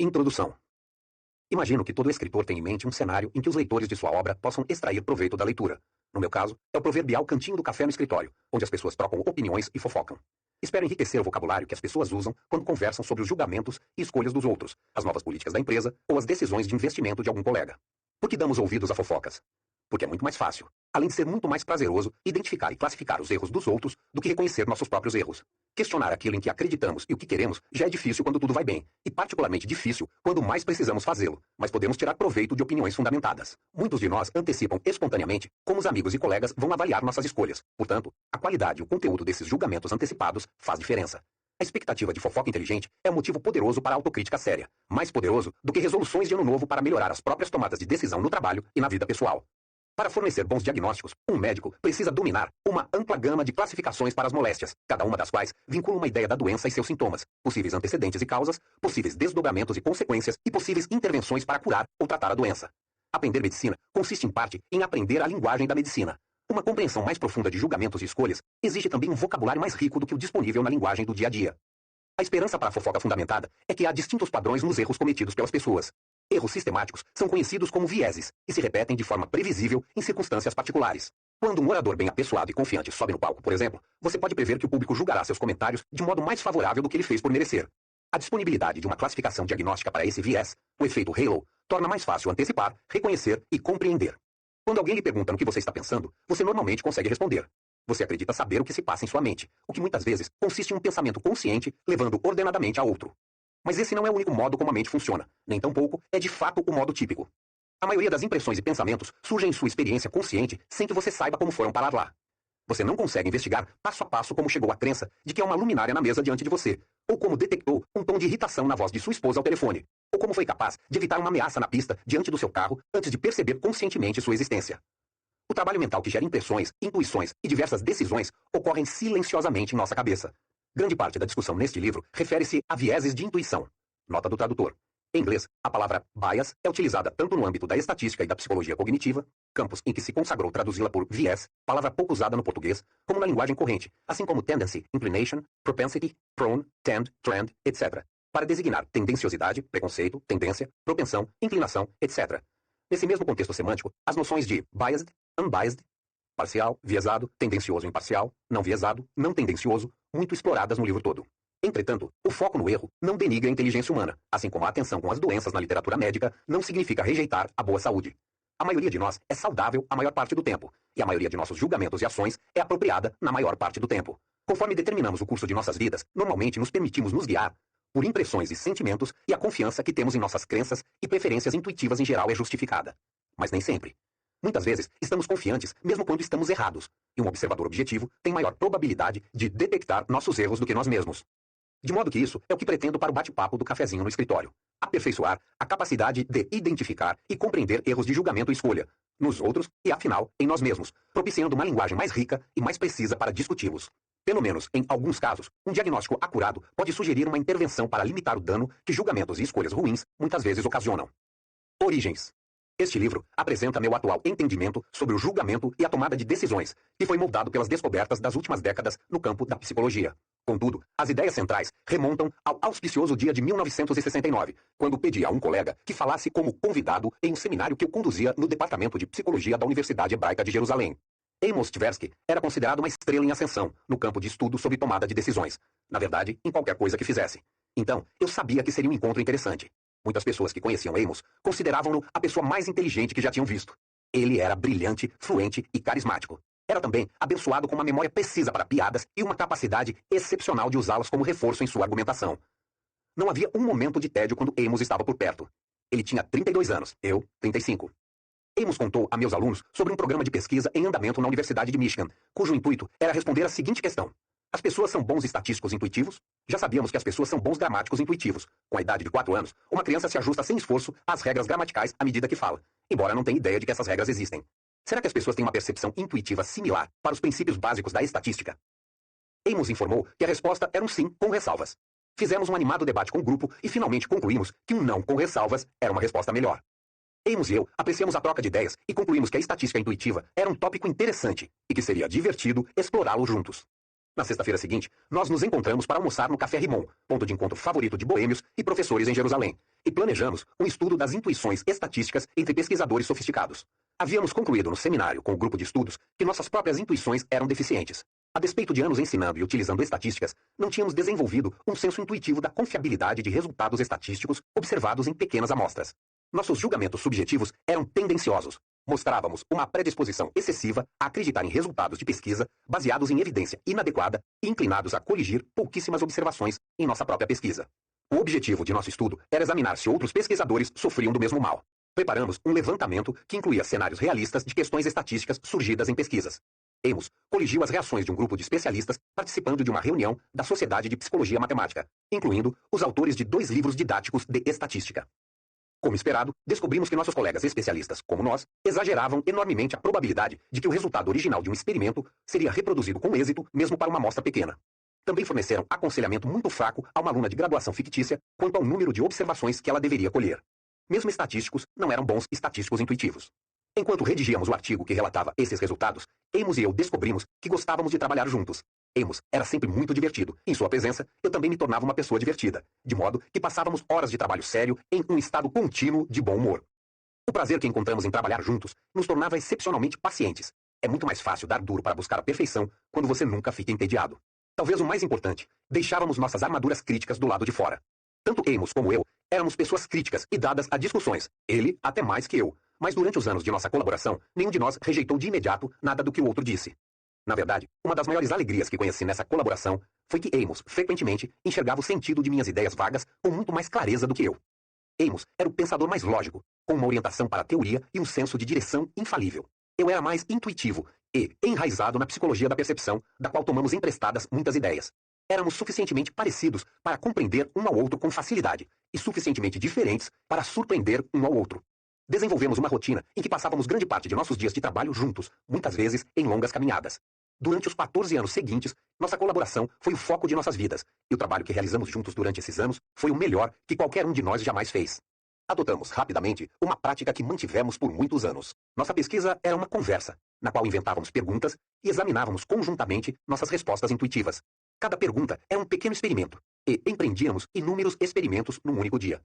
Introdução. Imagino que todo escritor tem em mente um cenário em que os leitores de sua obra possam extrair proveito da leitura. No meu caso, é o proverbial cantinho do café no escritório, onde as pessoas trocam opiniões e fofocam. Espero enriquecer o vocabulário que as pessoas usam quando conversam sobre os julgamentos e escolhas dos outros, as novas políticas da empresa ou as decisões de investimento de algum colega. Por que damos ouvidos a fofocas? Porque é muito mais fácil, além de ser muito mais prazeroso, identificar e classificar os erros dos outros do que reconhecer nossos próprios erros. Questionar aquilo em que acreditamos e o que queremos já é difícil quando tudo vai bem, e particularmente difícil quando mais precisamos fazê-lo, mas podemos tirar proveito de opiniões fundamentadas. Muitos de nós antecipam espontaneamente como os amigos e colegas vão avaliar nossas escolhas. Portanto, a qualidade e o conteúdo desses julgamentos antecipados faz diferença. A expectativa de fofoca inteligente é um motivo poderoso para a autocrítica séria, mais poderoso do que resoluções de ano novo para melhorar as próprias tomadas de decisão no trabalho e na vida pessoal. Para fornecer bons diagnósticos, um médico precisa dominar uma ampla gama de classificações para as moléstias, cada uma das quais vincula uma ideia da doença e seus sintomas, possíveis antecedentes e causas, possíveis desdobramentos e consequências e possíveis intervenções para curar ou tratar a doença. Aprender medicina consiste em parte em aprender a linguagem da medicina. Uma compreensão mais profunda de julgamentos e escolhas exige também um vocabulário mais rico do que o disponível na linguagem do dia a dia. A esperança para a fofoca fundamentada é que há distintos padrões nos erros cometidos pelas pessoas. Erros sistemáticos são conhecidos como vieses e se repetem de forma previsível em circunstâncias particulares. Quando um orador bem apessoado e confiante sobe no palco, por exemplo, você pode prever que o público julgará seus comentários de modo mais favorável do que ele fez por merecer. A disponibilidade de uma classificação diagnóstica para esse viés, o efeito halo, torna mais fácil antecipar, reconhecer e compreender. Quando alguém lhe pergunta no que você está pensando, você normalmente consegue responder. Você acredita saber o que se passa em sua mente, o que muitas vezes consiste em um pensamento consciente levando ordenadamente a outro. Mas esse não é o único modo como a mente funciona, nem tampouco é de fato o modo típico. A maioria das impressões e pensamentos surgem em sua experiência consciente sem que você saiba como foram parar lá. Você não consegue investigar passo a passo como chegou à crença de que há uma luminária na mesa diante de você, ou como detectou um tom de irritação na voz de sua esposa ao telefone, ou como foi capaz de evitar uma ameaça na pista diante do seu carro antes de perceber conscientemente sua existência. O trabalho mental que gera impressões, intuições e diversas decisões ocorrem silenciosamente em nossa cabeça. Grande parte da discussão neste livro refere-se a vieses de intuição. Nota do tradutor. Em inglês, a palavra bias é utilizada tanto no âmbito da estatística e da psicologia cognitiva, campos em que se consagrou traduzi-la por viés, palavra pouco usada no português, como na linguagem corrente, assim como tendency, inclination, propensity, prone, tend, trend, etc., para designar tendenciosidade, preconceito, tendência, propensão, inclinação, etc. Nesse mesmo contexto semântico, as noções de biased, unbiased, parcial, viesado, tendencioso imparcial, não viesado, não tendencioso, muito exploradas no livro todo. Entretanto, o foco no erro não denigra a inteligência humana, assim como a atenção com as doenças na literatura médica não significa rejeitar a boa saúde. A maioria de nós é saudável a maior parte do tempo, e a maioria de nossos julgamentos e ações é apropriada na maior parte do tempo. Conforme determinamos o curso de nossas vidas, normalmente nos permitimos nos guiar por impressões e sentimentos, e a confiança que temos em nossas crenças e preferências intuitivas em geral é justificada. Mas nem sempre. Muitas vezes, estamos confiantes mesmo quando estamos errados, e um observador objetivo tem maior probabilidade de detectar nossos erros do que nós mesmos. De modo que isso é o que pretendo para o bate-papo do cafezinho no escritório. Aperfeiçoar a capacidade de identificar e compreender erros de julgamento e escolha, nos outros e, afinal, em nós mesmos, propiciando uma linguagem mais rica e mais precisa para discuti-los. Pelo menos, em alguns casos, um diagnóstico acurado pode sugerir uma intervenção para limitar o dano que julgamentos e escolhas ruins muitas vezes ocasionam. Origens. Este livro apresenta meu atual entendimento sobre o julgamento e a tomada de decisões, que foi moldado pelas descobertas das últimas décadas no campo da psicologia. Contudo, as ideias centrais remontam ao auspicioso dia de 1969, quando pedi a um colega que falasse como convidado em um seminário que eu conduzia no Departamento de Psicologia da Universidade Hebraica de Jerusalém. Amos Tversky era considerado uma estrela em ascensão no campo de estudo sobre tomada de decisões. Na verdade, em qualquer coisa que fizesse. Então, eu sabia que seria um encontro interessante. Muitas pessoas que conheciam Amos consideravam-no a pessoa mais inteligente que já tinham visto. Ele era brilhante, fluente e carismático. Era também abençoado com uma memória precisa para piadas e uma capacidade excepcional de usá-las como reforço em sua argumentação. Não havia um momento de tédio quando Amos estava por perto. Ele tinha 32 anos, eu 35. Amos contou a meus alunos sobre um programa de pesquisa em andamento na Universidade de Michigan, cujo intuito era responder a seguinte questão: as pessoas são bons estatísticos intuitivos? Já sabíamos que as pessoas são bons gramáticos intuitivos. Com a idade de 4 anos, uma criança se ajusta sem esforço às regras gramaticais à medida que fala, embora não tenha ideia de que essas regras existem. Será que as pessoas têm uma percepção intuitiva similar para os princípios básicos da estatística? Amos informou que a resposta era um sim com ressalvas. Fizemos um animado debate com o grupo e finalmente concluímos que um não com ressalvas era uma resposta melhor. Amos e eu apreciamos a troca de ideias e concluímos que a estatística intuitiva era um tópico interessante e que seria divertido explorá-lo juntos. Na sexta-feira seguinte, nós nos encontramos para almoçar no Café Rimon, ponto de encontro favorito de boêmios e professores em Jerusalém, e planejamos um estudo das intuições estatísticas entre pesquisadores sofisticados. Havíamos concluído no seminário com o grupo de estudos que nossas próprias intuições eram deficientes. A despeito de anos ensinando e utilizando estatísticas, não tínhamos desenvolvido um senso intuitivo da confiabilidade de resultados estatísticos observados em pequenas amostras. Nossos julgamentos subjetivos eram tendenciosos. Mostrávamos uma predisposição excessiva a acreditar em resultados de pesquisa baseados em evidência inadequada e inclinados a corrigir pouquíssimas observações em nossa própria pesquisa. O objetivo de nosso estudo era examinar se outros pesquisadores sofriam do mesmo mal. Preparamos um levantamento que incluía cenários realistas de questões estatísticas surgidas em pesquisas. Amos coligiu as reações de um grupo de especialistas participando de uma reunião da Sociedade de Psicologia Matemática, incluindo os autores de 2 livros didáticos de estatística. Como esperado, descobrimos que nossos colegas especialistas, como nós, exageravam enormemente a probabilidade de que o resultado original de um experimento seria reproduzido com êxito mesmo para uma amostra pequena. Também forneceram aconselhamento muito fraco a uma aluna de graduação fictícia quanto ao número de observações que ela deveria colher. Mesmo estatísticos não eram bons estatísticos intuitivos. Enquanto redigíamos o artigo que relatava esses resultados, Amos e eu descobrimos que gostávamos de trabalhar juntos. Amos era sempre muito divertido. Em sua presença, eu também me tornava uma pessoa divertida, de modo que passávamos horas de trabalho sério em um estado contínuo de bom humor. O prazer que encontramos em trabalhar juntos nos tornava excepcionalmente pacientes. É muito mais fácil dar duro para buscar a perfeição quando você nunca fica entediado. Talvez o mais importante, deixávamos nossas armaduras críticas do lado de fora. Tanto Amos como eu éramos pessoas críticas e dadas a discussões, ele até mais que eu. Mas durante os anos de nossa colaboração, nenhum de nós rejeitou de imediato nada do que o outro disse. Na verdade, uma das maiores alegrias que conheci nessa colaboração foi que Amos, frequentemente, enxergava o sentido de minhas ideias vagas com muito mais clareza do que eu. Amos era o pensador mais lógico, com uma orientação para a teoria e um senso de direção infalível. Eu era mais intuitivo e enraizado na psicologia da percepção, da qual tomamos emprestadas muitas ideias. Éramos suficientemente parecidos para compreender um ao outro com facilidade e suficientemente diferentes para surpreender um ao outro. Desenvolvemos uma rotina em que passávamos grande parte de nossos dias de trabalho juntos, muitas vezes em longas caminhadas. Durante os 14 anos seguintes, nossa colaboração foi o foco de nossas vidas, e o trabalho que realizamos juntos durante esses anos foi o melhor que qualquer um de nós jamais fez. Adotamos rapidamente uma prática que mantivemos por muitos anos. Nossa pesquisa era uma conversa, na qual inventávamos perguntas e examinávamos conjuntamente nossas respostas intuitivas. Cada pergunta era um pequeno experimento, e empreendíamos inúmeros experimentos num único dia.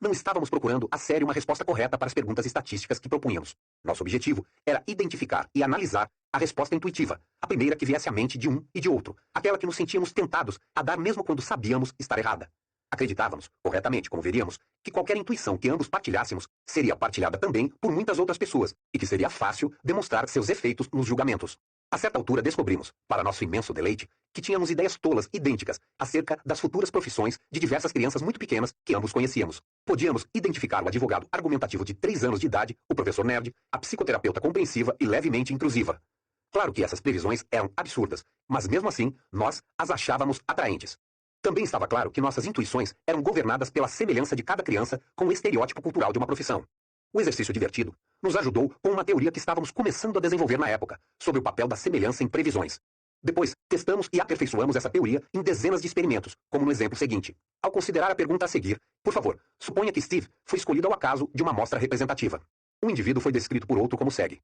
Não estávamos procurando a sério uma resposta correta para as perguntas estatísticas que propunhamos. Nosso objetivo era identificar e analisar a resposta intuitiva, a primeira que viesse à mente de um e de outro, aquela que nos sentíamos tentados a dar mesmo quando sabíamos estar errada. Acreditávamos, corretamente, como veríamos, que qualquer intuição que ambos partilhássemos seria partilhada também por muitas outras pessoas e que seria fácil demonstrar seus efeitos nos julgamentos. A certa altura descobrimos, para nosso imenso deleite, que tínhamos ideias tolas idênticas acerca das futuras profissões de diversas crianças muito pequenas que ambos conhecíamos. Podíamos identificar o advogado argumentativo de 3 anos de idade, o professor nerd, a psicoterapeuta compreensiva e levemente intrusiva. Claro que essas previsões eram absurdas, mas mesmo assim, nós as achávamos atraentes. Também estava claro que nossas intuições eram governadas pela semelhança de cada criança com o estereótipo cultural de uma profissão. O exercício divertido nos ajudou com uma teoria que estávamos começando a desenvolver na época, sobre o papel da semelhança em previsões. Depois, testamos e aperfeiçoamos essa teoria em dezenas de experimentos, como no exemplo seguinte. Ao considerar a pergunta a seguir, por favor, suponha que Steve foi escolhido ao acaso de uma amostra representativa. Um indivíduo foi descrito por outro como segue.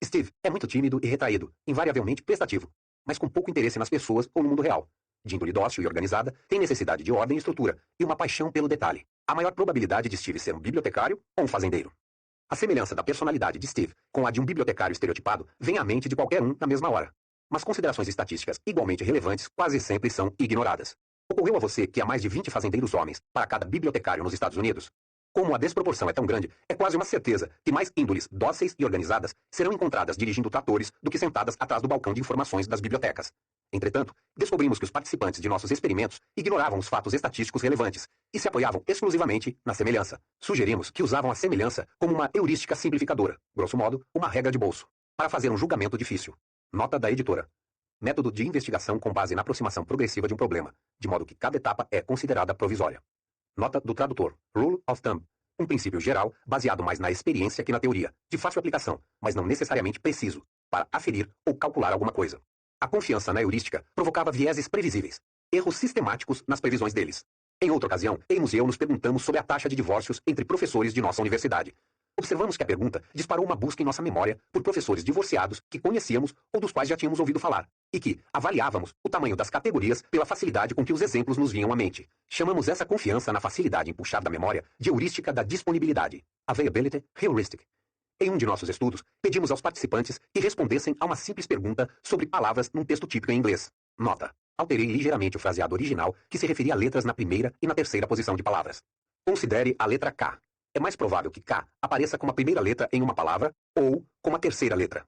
Steve é muito tímido e retraído, invariavelmente prestativo, mas com pouco interesse nas pessoas ou no mundo real. De índole dócil e organizada, tem necessidade de ordem e estrutura, e uma paixão pelo detalhe. A maior probabilidade de Steve ser um bibliotecário ou um fazendeiro. A semelhança da personalidade de Steve com a de um bibliotecário estereotipado vem à mente de qualquer um na mesma hora. Mas considerações estatísticas igualmente relevantes quase sempre são ignoradas. Ocorreu a você que há mais de 20 fazendeiros homens para cada bibliotecário nos Estados Unidos? Como a desproporção é tão grande, é quase uma certeza que mais índoles dóceis e organizadas serão encontradas dirigindo tratores do que sentadas atrás do balcão de informações das bibliotecas. Entretanto, descobrimos que os participantes de nossos experimentos ignoravam os fatos estatísticos relevantes e se apoiavam exclusivamente na semelhança. Sugerimos que usavam a semelhança como uma heurística simplificadora, grosso modo, uma regra de bolso, para fazer um julgamento difícil. Nota da editora. Método de investigação com base na aproximação progressiva de um problema, de modo que cada etapa é considerada provisória. Nota do tradutor. Rule of thumb. Um princípio geral, baseado mais na experiência que na teoria, de fácil aplicação, mas não necessariamente preciso, para aferir ou calcular alguma coisa. A confiança na heurística provocava vieses previsíveis, erros sistemáticos nas previsões deles. Em outra ocasião, Amos e eu nos perguntamos sobre a taxa de divórcios entre professores de nossa universidade. Observamos que a pergunta disparou uma busca em nossa memória por professores divorciados que conhecíamos ou dos quais já tínhamos ouvido falar, e que avaliávamos o tamanho das categorias pela facilidade com que os exemplos nos vinham à mente. Chamamos essa confiança na facilidade em puxar da memória de heurística da disponibilidade, Availability Heuristic. Em um de nossos estudos, pedimos aos participantes que respondessem a uma simples pergunta sobre palavras num texto típico em inglês. Nota: alterei ligeiramente o fraseado original que se referia a letras na primeira e na terceira posição de palavras. Considere a letra K. É mais provável que K apareça como a primeira letra em uma palavra ou como a terceira letra.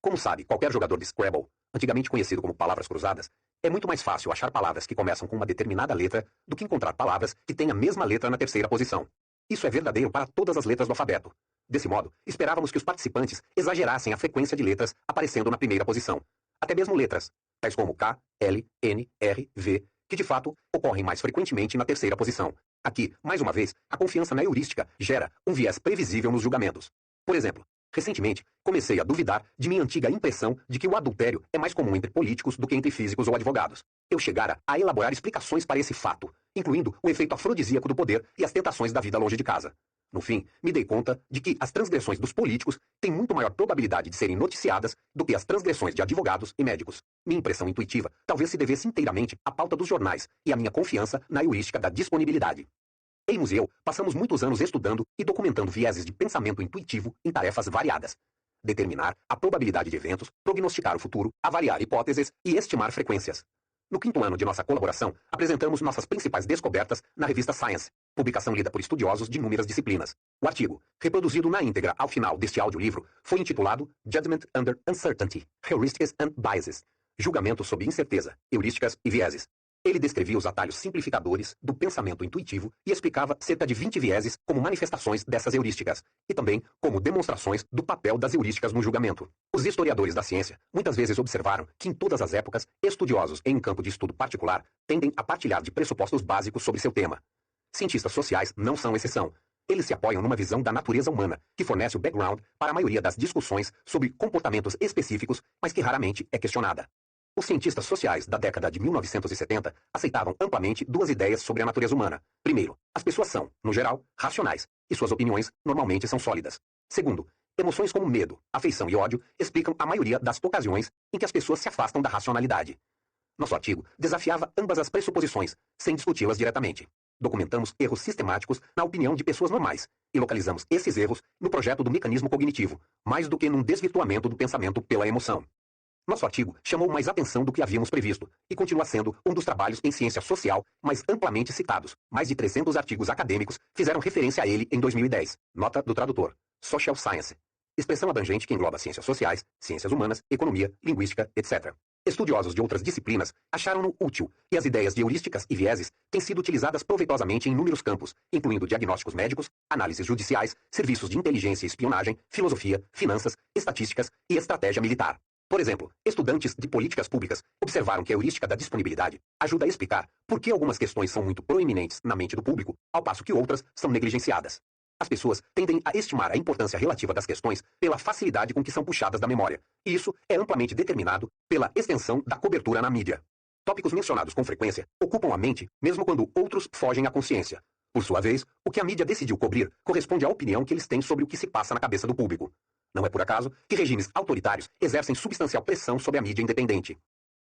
Como sabe qualquer jogador de Scrabble, antigamente conhecido como palavras cruzadas, é muito mais fácil achar palavras que começam com uma determinada letra do que encontrar palavras que têm a mesma letra na terceira posição. Isso é verdadeiro para todas as letras do alfabeto. Desse modo, esperávamos que os participantes exagerassem a frequência de letras aparecendo na primeira posição. Até mesmo letras, tais como K, L, N, R, V, que de fato ocorrem mais frequentemente na terceira posição. Aqui, mais uma vez, a confiança na heurística gera um viés previsível nos julgamentos. Por exemplo, recentemente, comecei a duvidar de minha antiga impressão de que o adultério é mais comum entre políticos do que entre físicos ou advogados. Eu chegara a elaborar explicações para esse fato, incluindo o efeito afrodisíaco do poder e as tentações da vida longe de casa. No fim, me dei conta de que as transgressões dos políticos têm muito maior probabilidade de serem noticiadas do que as transgressões de advogados e médicos. Minha impressão intuitiva talvez se devesse inteiramente à pauta dos jornais e à minha confiança na heurística da disponibilidade. Amos e eu passamos muitos anos estudando e documentando vieses de pensamento intuitivo em tarefas variadas. Determinar a probabilidade de eventos, prognosticar o futuro, avaliar hipóteses e estimar frequências. No 5º ano de nossa colaboração, apresentamos nossas principais descobertas na revista Science, publicação lida por estudiosos de inúmeras disciplinas. O artigo, reproduzido na íntegra ao final deste audiolivro, foi intitulado Judgment Under Uncertainty, Heuristics and Biases, Julgamento sob incerteza, heurísticas e vieses. Ele descrevia os atalhos simplificadores do pensamento intuitivo e explicava cerca de 20 vieses como manifestações dessas heurísticas, e também como demonstrações do papel das heurísticas no julgamento. Os historiadores da ciência muitas vezes observaram que em todas as épocas, estudiosos em um campo de estudo particular tendem a partilhar de pressupostos básicos sobre seu tema. Cientistas sociais não são exceção. Eles se apoiam numa visão da natureza humana, que fornece o background para a maioria das discussões sobre comportamentos específicos, mas que raramente é questionada. Os cientistas sociais da década de 1970 aceitavam amplamente duas ideias sobre a natureza humana. Primeiro, as pessoas são, no geral, racionais, e suas opiniões normalmente são sólidas. Segundo, emoções como medo, afeição e ódio explicam a maioria das ocasiões em que as pessoas se afastam da racionalidade. Nosso artigo desafiava ambas as pressuposições, sem discuti-las diretamente. Documentamos erros sistemáticos na opinião de pessoas normais, e localizamos esses erros no projeto do mecanismo cognitivo, mais do que num desvirtuamento do pensamento pela emoção. Nosso artigo chamou mais atenção do que havíamos previsto e continua sendo um dos trabalhos em ciência social mais amplamente citados. Mais de 300 artigos acadêmicos fizeram referência a ele em 2010. Nota do tradutor. Social Science. Expressão abrangente que engloba ciências sociais, ciências humanas, economia, linguística, etc. Estudiosos de outras disciplinas acharam-no útil e as ideias de heurísticas e vieses têm sido utilizadas proveitosamente em inúmeros campos, incluindo diagnósticos médicos, análises judiciais, serviços de inteligência e espionagem, filosofia, finanças, estatísticas e estratégia militar. Por exemplo, estudantes de políticas públicas observaram que a heurística da disponibilidade ajuda a explicar por que algumas questões são muito proeminentes na mente do público, ao passo que outras são negligenciadas. As pessoas tendem a estimar a importância relativa das questões pela facilidade com que são puxadas da memória, e isso é amplamente determinado pela extensão da cobertura na mídia. Tópicos mencionados com frequência ocupam a mente mesmo quando outros fogem à consciência. Por sua vez, o que a mídia decidiu cobrir corresponde à opinião que eles têm sobre o que se passa na cabeça do público. Não é por acaso que regimes autoritários exercem substancial pressão sobre a mídia independente.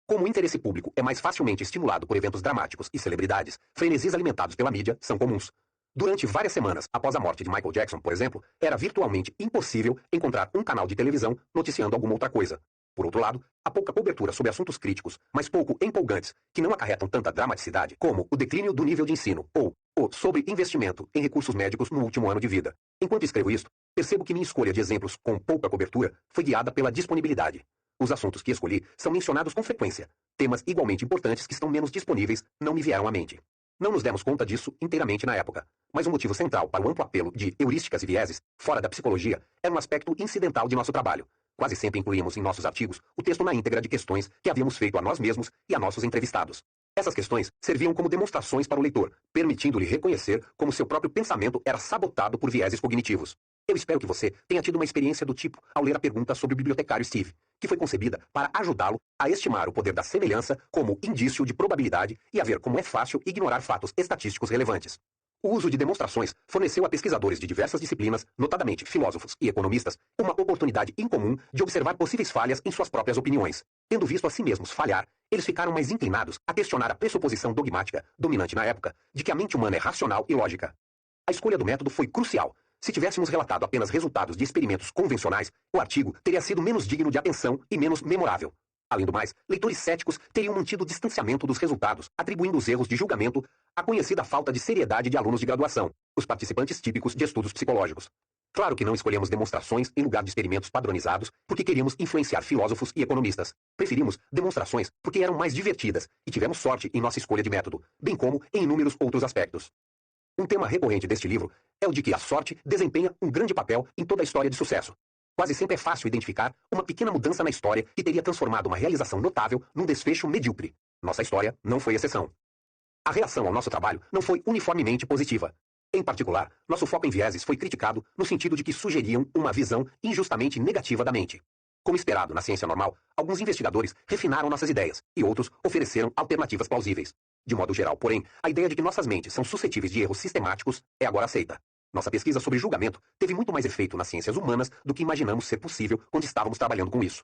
Como o interesse público é mais facilmente estimulado por eventos dramáticos e celebridades, frenesis alimentados pela mídia são comuns. Durante várias semanas após a morte de Michael Jackson, por exemplo, era virtualmente impossível encontrar um canal de televisão noticiando alguma outra coisa. Por outro lado, a pouca cobertura sobre assuntos críticos, mas pouco empolgantes, que não acarretam tanta dramaticidade, como o declínio do nível de ensino ou o sobre investimento em recursos médicos no último ano de vida. Enquanto escrevo isto, percebo que minha escolha de exemplos com pouca cobertura foi guiada pela disponibilidade. Os assuntos que escolhi são mencionados com frequência. Temas igualmente importantes que estão menos disponíveis não me vieram à mente. Não nos demos conta disso inteiramente na época, mas o motivo central para o amplo apelo de heurísticas e vieses, fora da psicologia, era um aspecto incidental de nosso trabalho. Quase sempre incluímos em nossos artigos o texto na íntegra de questões que havíamos feito a nós mesmos e a nossos entrevistados. Essas questões serviam como demonstrações para o leitor, permitindo-lhe reconhecer como seu próprio pensamento era sabotado por vieses cognitivos. Eu espero que você tenha tido uma experiência do tipo ao ler a pergunta sobre o bibliotecário Steve, que foi concebida para ajudá-lo a estimar o poder da semelhança como indício de probabilidade e a ver como é fácil ignorar fatos estatísticos relevantes. O uso de demonstrações forneceu a pesquisadores de diversas disciplinas, notadamente filósofos e economistas, uma oportunidade incomum de observar possíveis falhas em suas próprias opiniões. Tendo visto a si mesmos falhar, eles ficaram mais inclinados a questionar a pressuposição dogmática, dominante na época, de que a mente humana é racional e lógica. A escolha do método foi crucial. Se tivéssemos relatado apenas resultados de experimentos convencionais, o artigo teria sido menos digno de atenção e menos memorável. Além do mais, leitores céticos teriam mantido o distanciamento dos resultados, atribuindo os erros de julgamento à conhecida falta de seriedade de alunos de graduação, os participantes típicos de estudos psicológicos. Claro que não escolhemos demonstrações em lugar de experimentos padronizados porque queríamos influenciar filósofos e economistas. Preferimos demonstrações porque eram mais divertidas e tivemos sorte em nossa escolha de método, bem como em inúmeros outros aspectos. Um tema recorrente deste livro é o de que a sorte desempenha um grande papel em toda a história de sucesso. Quase sempre é fácil identificar uma pequena mudança na história que teria transformado uma realização notável num desfecho medíocre. Nossa história não foi exceção. A reação ao nosso trabalho não foi uniformemente positiva. Em particular, nosso foco em vieses foi criticado no sentido de que sugeriam uma visão injustamente negativa da mente. Como esperado na ciência normal, alguns investigadores refinaram nossas ideias e outros ofereceram alternativas plausíveis. De modo geral, porém, a ideia de que nossas mentes são suscetíveis de erros sistemáticos é agora aceita. Nossa pesquisa sobre julgamento teve muito mais efeito nas ciências humanas do que imaginamos ser possível quando estávamos trabalhando com isso.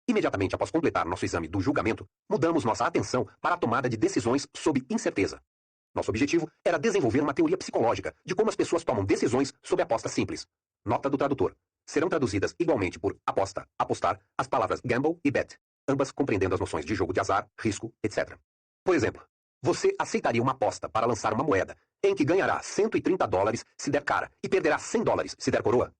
Imediatamente após completar nosso exame do julgamento, mudamos nossa atenção para a tomada de decisões sob incerteza. Nosso objetivo era desenvolver uma teoria psicológica de como as pessoas tomam decisões sob aposta simples. Nota do tradutor. Serão traduzidas igualmente por aposta, apostar, as palavras gamble e bet, ambas compreendendo as noções de jogo de azar, risco, etc. Por exemplo, você aceitaria uma aposta para lançar uma moeda em que ganhará $130 se der cara e perderá $100 se der coroa?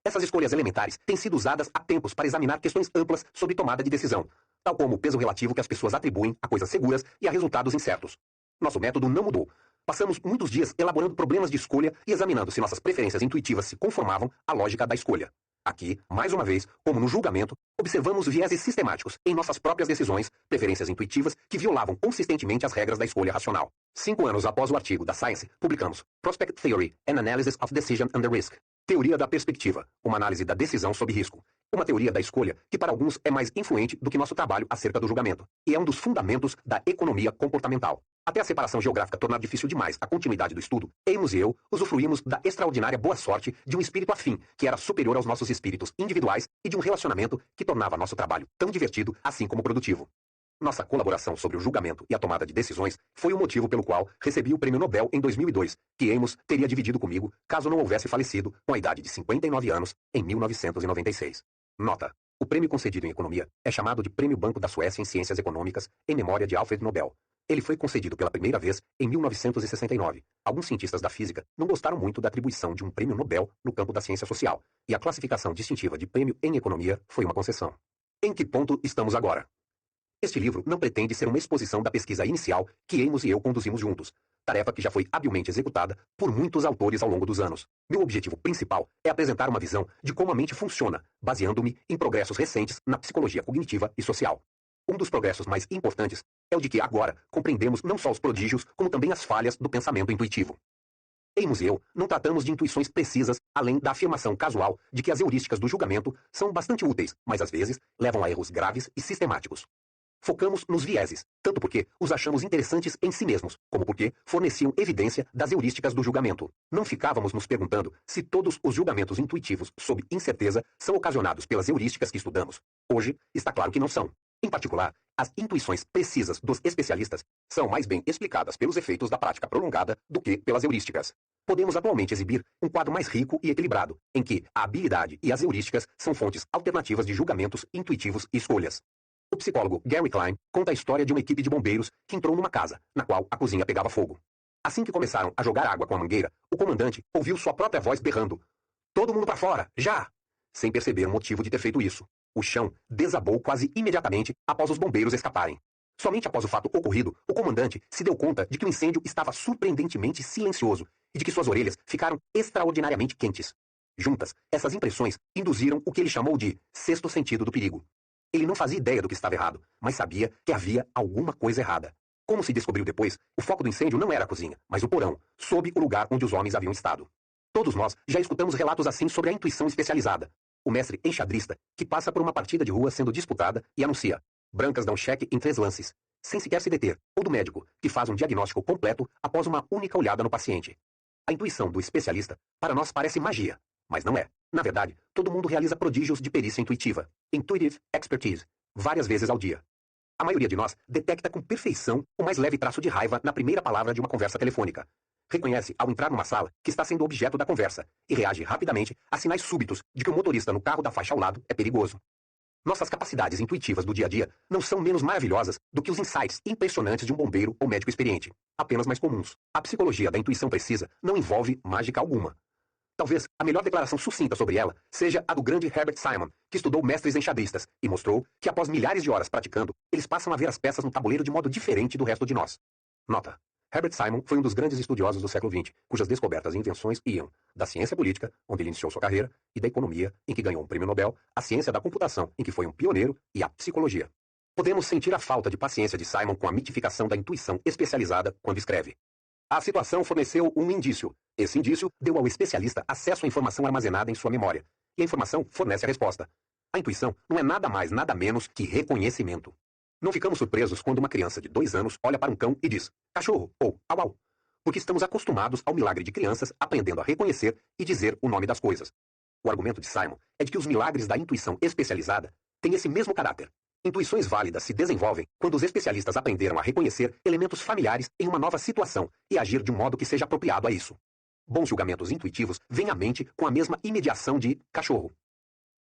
Essas escolhas elementares têm sido usadas há tempos para examinar questões amplas sobre tomada de decisão, tal como o peso relativo que as pessoas atribuem a coisas seguras e a resultados incertos. Nosso método não mudou. Passamos muitos dias elaborando problemas de escolha e examinando se nossas preferências intuitivas se conformavam à lógica da escolha. Aqui, mais uma vez, como no julgamento, observamos vieses sistemáticos em nossas próprias decisões, preferências intuitivas que violavam consistentemente as regras da escolha racional. 5 anos após o artigo da Science, publicamos Prospect Theory and Analysis of Decision Under Risk. Teoria da perspectiva, uma análise da decisão sob risco. Uma teoria da escolha que para alguns é mais influente do que nosso trabalho acerca do julgamento, e é um dos fundamentos da economia comportamental. Até a separação geográfica tornar difícil demais a continuidade do estudo, Amos e eu usufruímos da extraordinária boa sorte de um espírito afim, que era superior aos nossos espíritos individuais, e de um relacionamento que tornava nosso trabalho tão divertido, assim como produtivo. Nossa colaboração sobre o julgamento e a tomada de decisões foi o motivo pelo qual recebi o Prêmio Nobel em 2002, que Amos teria dividido comigo caso não houvesse falecido com a idade de 59 anos em 1996. Nota: o prêmio concedido em economia é chamado de Prêmio Banco da Suécia em Ciências Econômicas em memória de Alfred Nobel. Ele foi concedido pela primeira vez em 1969. Alguns cientistas da física não gostaram muito da atribuição de um prêmio Nobel no campo da ciência social, e a classificação distintiva de prêmio em economia foi uma concessão. Em que ponto estamos agora? Este livro não pretende ser uma exposição da pesquisa inicial que Amos e eu conduzimos juntos, tarefa que já foi habilmente executada por muitos autores ao longo dos anos. Meu objetivo principal é apresentar uma visão de como a mente funciona, baseando-me em progressos recentes na psicologia cognitiva e social. Um dos progressos mais importantes é o de que agora compreendemos não só os prodígios, como também as falhas do pensamento intuitivo. Amos e eu não tratamos de intuições precisas, além da afirmação casual de que as heurísticas do julgamento são bastante úteis, mas às vezes levam a erros graves e sistemáticos. Focamos nos vieses, tanto porque os achamos interessantes em si mesmos, como porque forneciam evidência das heurísticas do julgamento. Não ficávamos nos perguntando se todos os julgamentos intuitivos sob incerteza são ocasionados pelas heurísticas que estudamos. Hoje, está claro que não são. Em particular, as intuições precisas dos especialistas são mais bem explicadas pelos efeitos da prática prolongada do que pelas heurísticas. Podemos atualmente exibir um quadro mais rico e equilibrado, em que a habilidade e as heurísticas são fontes alternativas de julgamentos intuitivos e escolhas. O psicólogo Gary Klein conta a história de uma equipe de bombeiros que entrou numa casa, na qual a cozinha pegava fogo. Assim que começaram a jogar água com a mangueira, o comandante ouviu sua própria voz berrando: "Todo mundo para fora, já!" Sem perceber o motivo de ter feito isso. O chão desabou quase imediatamente após os bombeiros escaparem. Somente após o fato ocorrido, o comandante se deu conta de que o incêndio estava surpreendentemente silencioso e de que suas orelhas ficaram extraordinariamente quentes. Juntas, essas impressões induziram o que ele chamou de sexto sentido do perigo. Ele não fazia ideia do que estava errado, mas sabia que havia alguma coisa errada. Como se descobriu depois, o foco do incêndio não era a cozinha, mas o porão, sob o lugar onde os homens haviam estado. Todos nós já escutamos relatos assim sobre a intuição especializada. O mestre enxadrista, que passa por uma partida de rua sendo disputada e anuncia: brancas dão cheque em 3 lances, sem sequer se deter, ou do médico, que faz um diagnóstico completo após uma única olhada no paciente. A intuição do especialista, para nós, parece magia, mas não é. Na verdade, todo mundo realiza prodígios de perícia intuitiva, intuitive expertise, várias vezes ao dia. A maioria de nós detecta com perfeição o mais leve traço de raiva na primeira palavra de uma conversa telefônica. Reconhece, ao entrar numa sala, que está sendo objeto da conversa e reage rapidamente a sinais súbitos de que o motorista no carro da faixa ao lado é perigoso. Nossas capacidades intuitivas do dia a dia não são menos maravilhosas do que os insights impressionantes de um bombeiro ou médico experiente, apenas mais comuns. A psicologia da intuição precisa não envolve mágica alguma. Talvez a melhor declaração sucinta sobre ela seja a do grande Herbert Simon, que estudou mestres enxadristas e mostrou que após milhares de horas praticando, eles passam a ver as peças no tabuleiro de modo diferente do resto de nós. Nota: Herbert Simon foi um dos grandes estudiosos do século XX, cujas descobertas e invenções iam da ciência política, onde ele iniciou sua carreira, e da economia, em que ganhou um prêmio Nobel, a ciência da computação, em que foi um pioneiro, e a psicologia. Podemos sentir a falta de paciência de Simon com a mitificação da intuição especializada quando escreve. A situação forneceu um indício. Esse indício deu ao especialista acesso à informação armazenada em sua memória. E a informação fornece a resposta. A intuição não é nada mais, nada menos que reconhecimento. Não ficamos surpresos quando uma criança de 2 anos olha para um cão e diz cachorro ou au au, porque estamos acostumados ao milagre de crianças aprendendo a reconhecer e dizer o nome das coisas. O argumento de Simon é de que os milagres da intuição especializada têm esse mesmo caráter. Intuições válidas se desenvolvem quando os especialistas aprenderam a reconhecer elementos familiares em uma nova situação e agir de um modo que seja apropriado a isso. Bons julgamentos intuitivos vêm à mente com a mesma imediação de cachorro.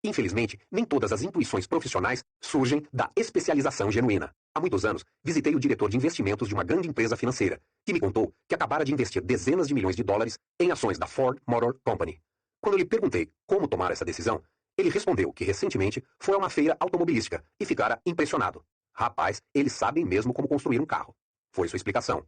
Infelizmente, nem todas as intuições profissionais surgem da especialização genuína. Há muitos anos, visitei o diretor de investimentos de uma grande empresa financeira, que me contou que acabara de investir dezenas de milhões de dólares em ações da Ford Motor Company. Quando eu lhe perguntei como tomar essa decisão, ele respondeu que recentemente foi a uma feira automobilística e ficara impressionado. Rapaz, eles sabem mesmo como construir um carro. Foi sua explicação.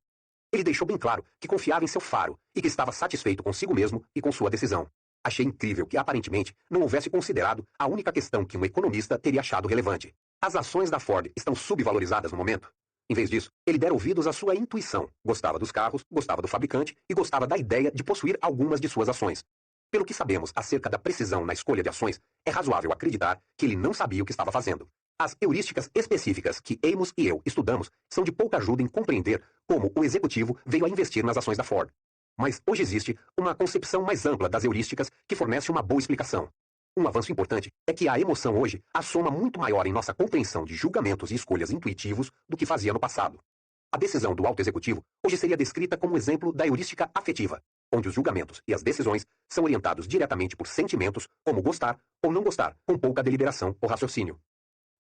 Ele deixou bem claro que confiava em seu faro e que estava satisfeito consigo mesmo e com sua decisão. Achei incrível que, aparentemente, não houvesse considerado a única questão que um economista teria achado relevante. As ações da Ford estão subvalorizadas no momento? Em vez disso, ele dera ouvidos à sua intuição. Gostava dos carros, gostava do fabricante e gostava da ideia de possuir algumas de suas ações. Pelo que sabemos acerca da precisão na escolha de ações, é razoável acreditar que ele não sabia o que estava fazendo. As heurísticas específicas que Amos e eu estudamos são de pouca ajuda em compreender como o executivo veio a investir nas ações da Ford. Mas hoje existe uma concepção mais ampla das heurísticas que fornece uma boa explicação. Um avanço importante é que a emoção hoje assoma muito maior em nossa compreensão de julgamentos e escolhas intuitivos do que fazia no passado. A decisão do alto executivo hoje seria descrita como um exemplo da heurística afetiva, onde os julgamentos e as decisões são orientados diretamente por sentimentos, como gostar ou não gostar, com pouca deliberação ou raciocínio.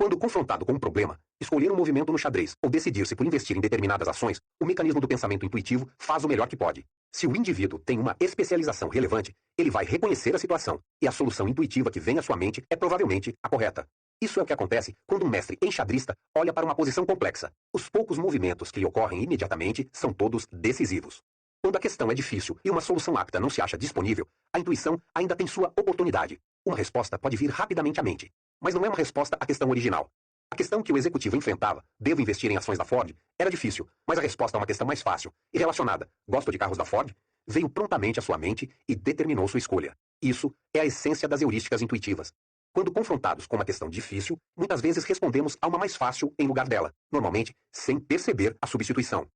Quando confrontado com um problema, escolher um movimento no xadrez ou decidir-se por investir em determinadas ações, o mecanismo do pensamento intuitivo faz o melhor que pode. Se o indivíduo tem uma especialização relevante, ele vai reconhecer a situação, e a solução intuitiva que vem à sua mente é provavelmente a correta. Isso é o que acontece quando um mestre enxadrista olha para uma posição complexa. Os poucos movimentos que lhe ocorrem imediatamente são todos decisivos. Quando a questão é difícil e uma solução apta não se acha disponível, a intuição ainda tem sua oportunidade. Uma resposta pode vir rapidamente à mente, mas não é uma resposta à questão original. A questão que o executivo enfrentava, devo investir em ações da Ford, era difícil, mas a resposta a uma questão mais fácil e relacionada, gosto de carros da Ford, veio prontamente à sua mente e determinou sua escolha. Isso é a essência das heurísticas intuitivas. Quando confrontados com uma questão difícil, muitas vezes respondemos a uma mais fácil em lugar dela, normalmente sem perceber a substituição.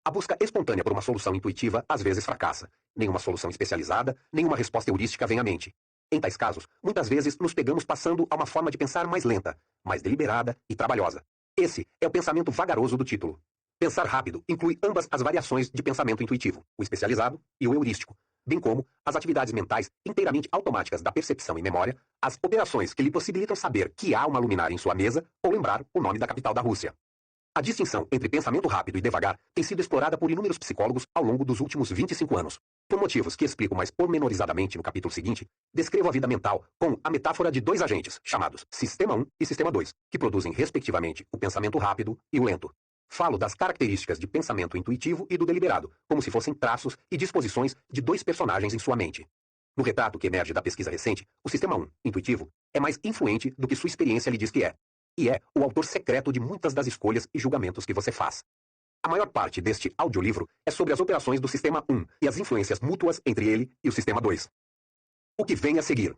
A busca espontânea por uma solução intuitiva às vezes fracassa. Nenhuma solução especializada, nenhuma resposta heurística vem à mente. Em tais casos, muitas vezes nos pegamos passando a uma forma de pensar mais lenta, mais deliberada e trabalhosa. Esse é o pensamento vagaroso do título. Pensar rápido inclui ambas as variações de pensamento intuitivo, o especializado e o heurístico, bem como as atividades mentais inteiramente automáticas da percepção e memória, as operações que lhe possibilitam saber que há uma luminária em sua mesa ou lembrar o nome da capital da Rússia. A distinção entre pensamento rápido e devagar tem sido explorada por inúmeros psicólogos ao longo dos últimos 25 anos. Por motivos que explico mais pormenorizadamente no capítulo seguinte, descrevo a vida mental com a metáfora de 2 agentes, chamados Sistema 1 e Sistema 2, que produzem respectivamente o pensamento rápido e o lento. Falo das características de pensamento intuitivo e do deliberado, como se fossem traços e disposições de 2 personagens em sua mente. No retrato que emerge da pesquisa recente, o Sistema 1, intuitivo, é mais influente do que sua experiência lhe diz que é. E é o autor secreto de muitas das escolhas e julgamentos que você faz. A maior parte deste audiolivro é sobre as operações do Sistema 1 e as influências mútuas entre ele e o Sistema 2. O que vem a seguir?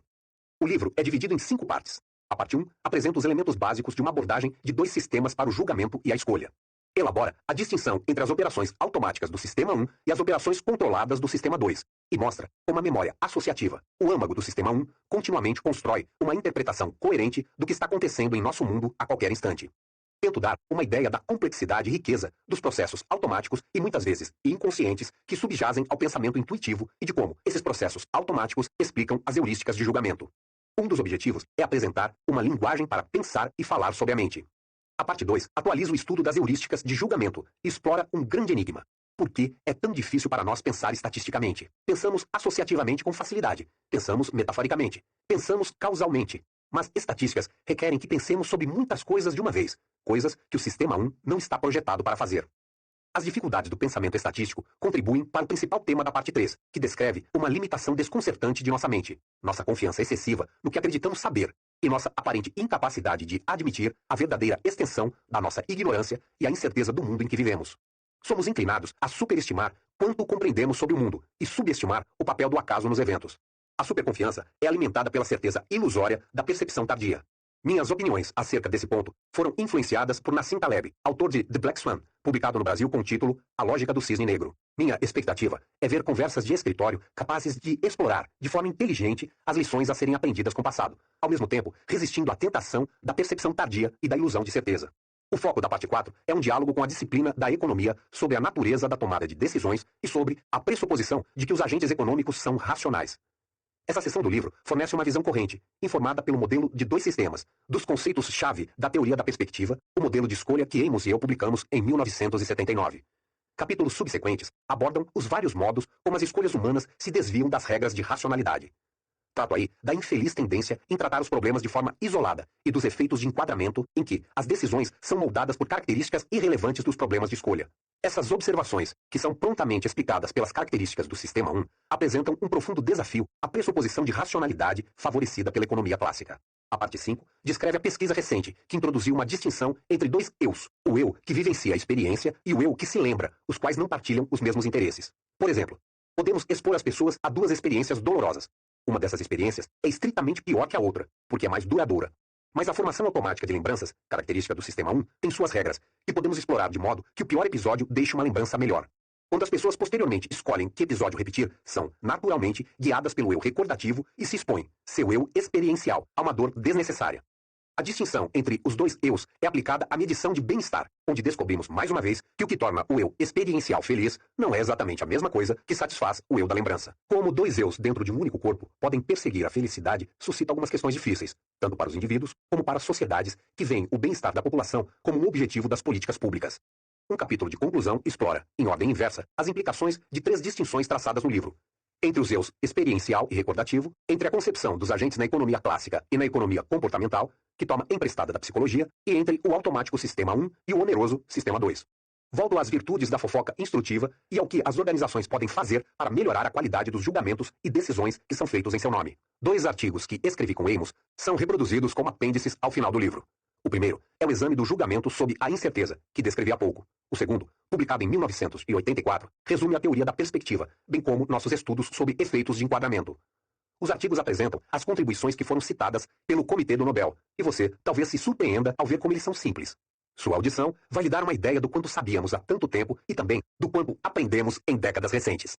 O livro é dividido em 5 partes. A parte 1 apresenta os elementos básicos de uma abordagem de 2 sistemas para o julgamento e a escolha. Elabora a distinção entre as operações automáticas do Sistema 1 e as operações controladas do Sistema 2, e mostra como a memória associativa, o âmago do Sistema 1, continuamente constrói uma interpretação coerente do que está acontecendo em nosso mundo a qualquer instante. Tento dar uma ideia da complexidade e riqueza dos processos automáticos e muitas vezes inconscientes que subjazem ao pensamento intuitivo e de como esses processos automáticos explicam as heurísticas de julgamento. Um dos objetivos é apresentar uma linguagem para pensar e falar sobre a mente. A parte 2 atualiza o estudo das heurísticas de julgamento e explora um grande enigma. Por que é tão difícil para nós pensar estatisticamente? Pensamos associativamente com facilidade. Pensamos metaforicamente. Pensamos causalmente. Mas estatísticas requerem que pensemos sobre muitas coisas de uma vez, coisas que o sistema 1 não está projetado para fazer. As dificuldades do pensamento estatístico contribuem para o principal tema da parte 3, que descreve uma limitação desconcertante de nossa mente, nossa confiança excessiva no que acreditamos saber, e nossa aparente incapacidade de admitir a verdadeira extensão da nossa ignorância e a incerteza do mundo em que vivemos. Somos inclinados a superestimar quanto compreendemos sobre o mundo e subestimar o papel do acaso nos eventos. A superconfiança é alimentada pela certeza ilusória da percepção tardia. Minhas opiniões acerca desse ponto foram influenciadas por Nassim Taleb, autor de The Black Swan, publicado no Brasil com o título A Lógica do Cisne Negro. Minha expectativa é ver conversas de escritório capazes de explorar, de forma inteligente, as lições a serem aprendidas com o passado, ao mesmo tempo resistindo à tentação da percepção tardia e da ilusão de certeza. O foco da parte 4 é um diálogo com a disciplina da economia sobre a natureza da tomada de decisões e sobre a pressuposição de que os agentes econômicos são racionais. Essa seção do livro fornece uma visão corrente, informada pelo modelo de dois sistemas, dos conceitos-chave da teoria da perspectiva, o modelo de escolha que Amos e eu publicamos em 1979. Capítulos subsequentes abordam os vários modos como as escolhas humanas se desviam das regras de racionalidade. Trato aí da infeliz tendência em tratar os problemas de forma isolada e dos efeitos de enquadramento em que as decisões são moldadas por características irrelevantes dos problemas de escolha. Essas observações, que são prontamente explicadas pelas características do Sistema 1, apresentam um profundo desafio à pressuposição de racionalidade favorecida pela economia clássica. A parte 5 descreve a pesquisa recente, que introduziu uma distinção entre dois eus, o eu que vivencia a experiência e o eu que se lembra, os quais não partilham os mesmos interesses. Por exemplo, podemos expor as pessoas a duas experiências dolorosas. Uma dessas experiências é estritamente pior que a outra, porque é mais duradoura. Mas a formação automática de lembranças, característica do Sistema 1, tem suas regras, que podemos explorar de modo que o pior episódio deixe uma lembrança melhor. Quando as pessoas posteriormente escolhem que episódio repetir, são, naturalmente, guiadas pelo eu recordativo e se expõem, seu eu experiencial, a uma dor desnecessária. A distinção entre os dois eus é aplicada à medição de bem-estar, onde descobrimos mais uma vez que o que torna o eu experiencial feliz não é exatamente a mesma coisa que satisfaz o eu da lembrança. Como dois eus dentro de um único corpo podem perseguir a felicidade, suscita algumas questões difíceis, tanto para os indivíduos como para as sociedades que veem o bem-estar da população como um objetivo das políticas públicas. Um capítulo de conclusão explora, em ordem inversa, as implicações de três distinções traçadas no livro. Entre os eus experiencial e recordativo, entre a concepção dos agentes na economia clássica e na economia comportamental, que toma emprestada da psicologia, e entre o automático Sistema 1 e o oneroso Sistema 2. Volto às virtudes da fofoca instrutiva e ao que as organizações podem fazer para melhorar a qualidade dos julgamentos e decisões que são feitos em seu nome. 2 artigos que escrevi com Amos são reproduzidos como apêndices ao final do livro. O primeiro é o exame do julgamento sob a incerteza, que descrevi há pouco. O segundo, publicado em 1984, resume a teoria da perspectiva, bem como nossos estudos sobre efeitos de enquadramento. Os artigos apresentam as contribuições que foram citadas pelo Comitê do Nobel, e você talvez se surpreenda ao ver como eles são simples. Sua audição vai lhe dar uma ideia do quanto sabíamos há tanto tempo e também do quanto aprendemos em décadas recentes.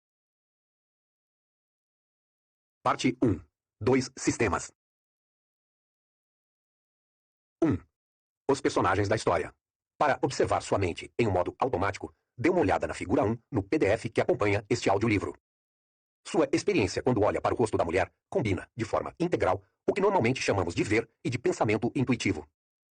Parte 1. 2 sistemas. 1. Os personagens da história. Para observar sua mente em um modo automático, dê uma olhada na figura 1 no PDF que acompanha este audiolivro. Sua experiência quando olha para o rosto da mulher combina, de forma integral, o que normalmente chamamos de ver e de pensamento intuitivo.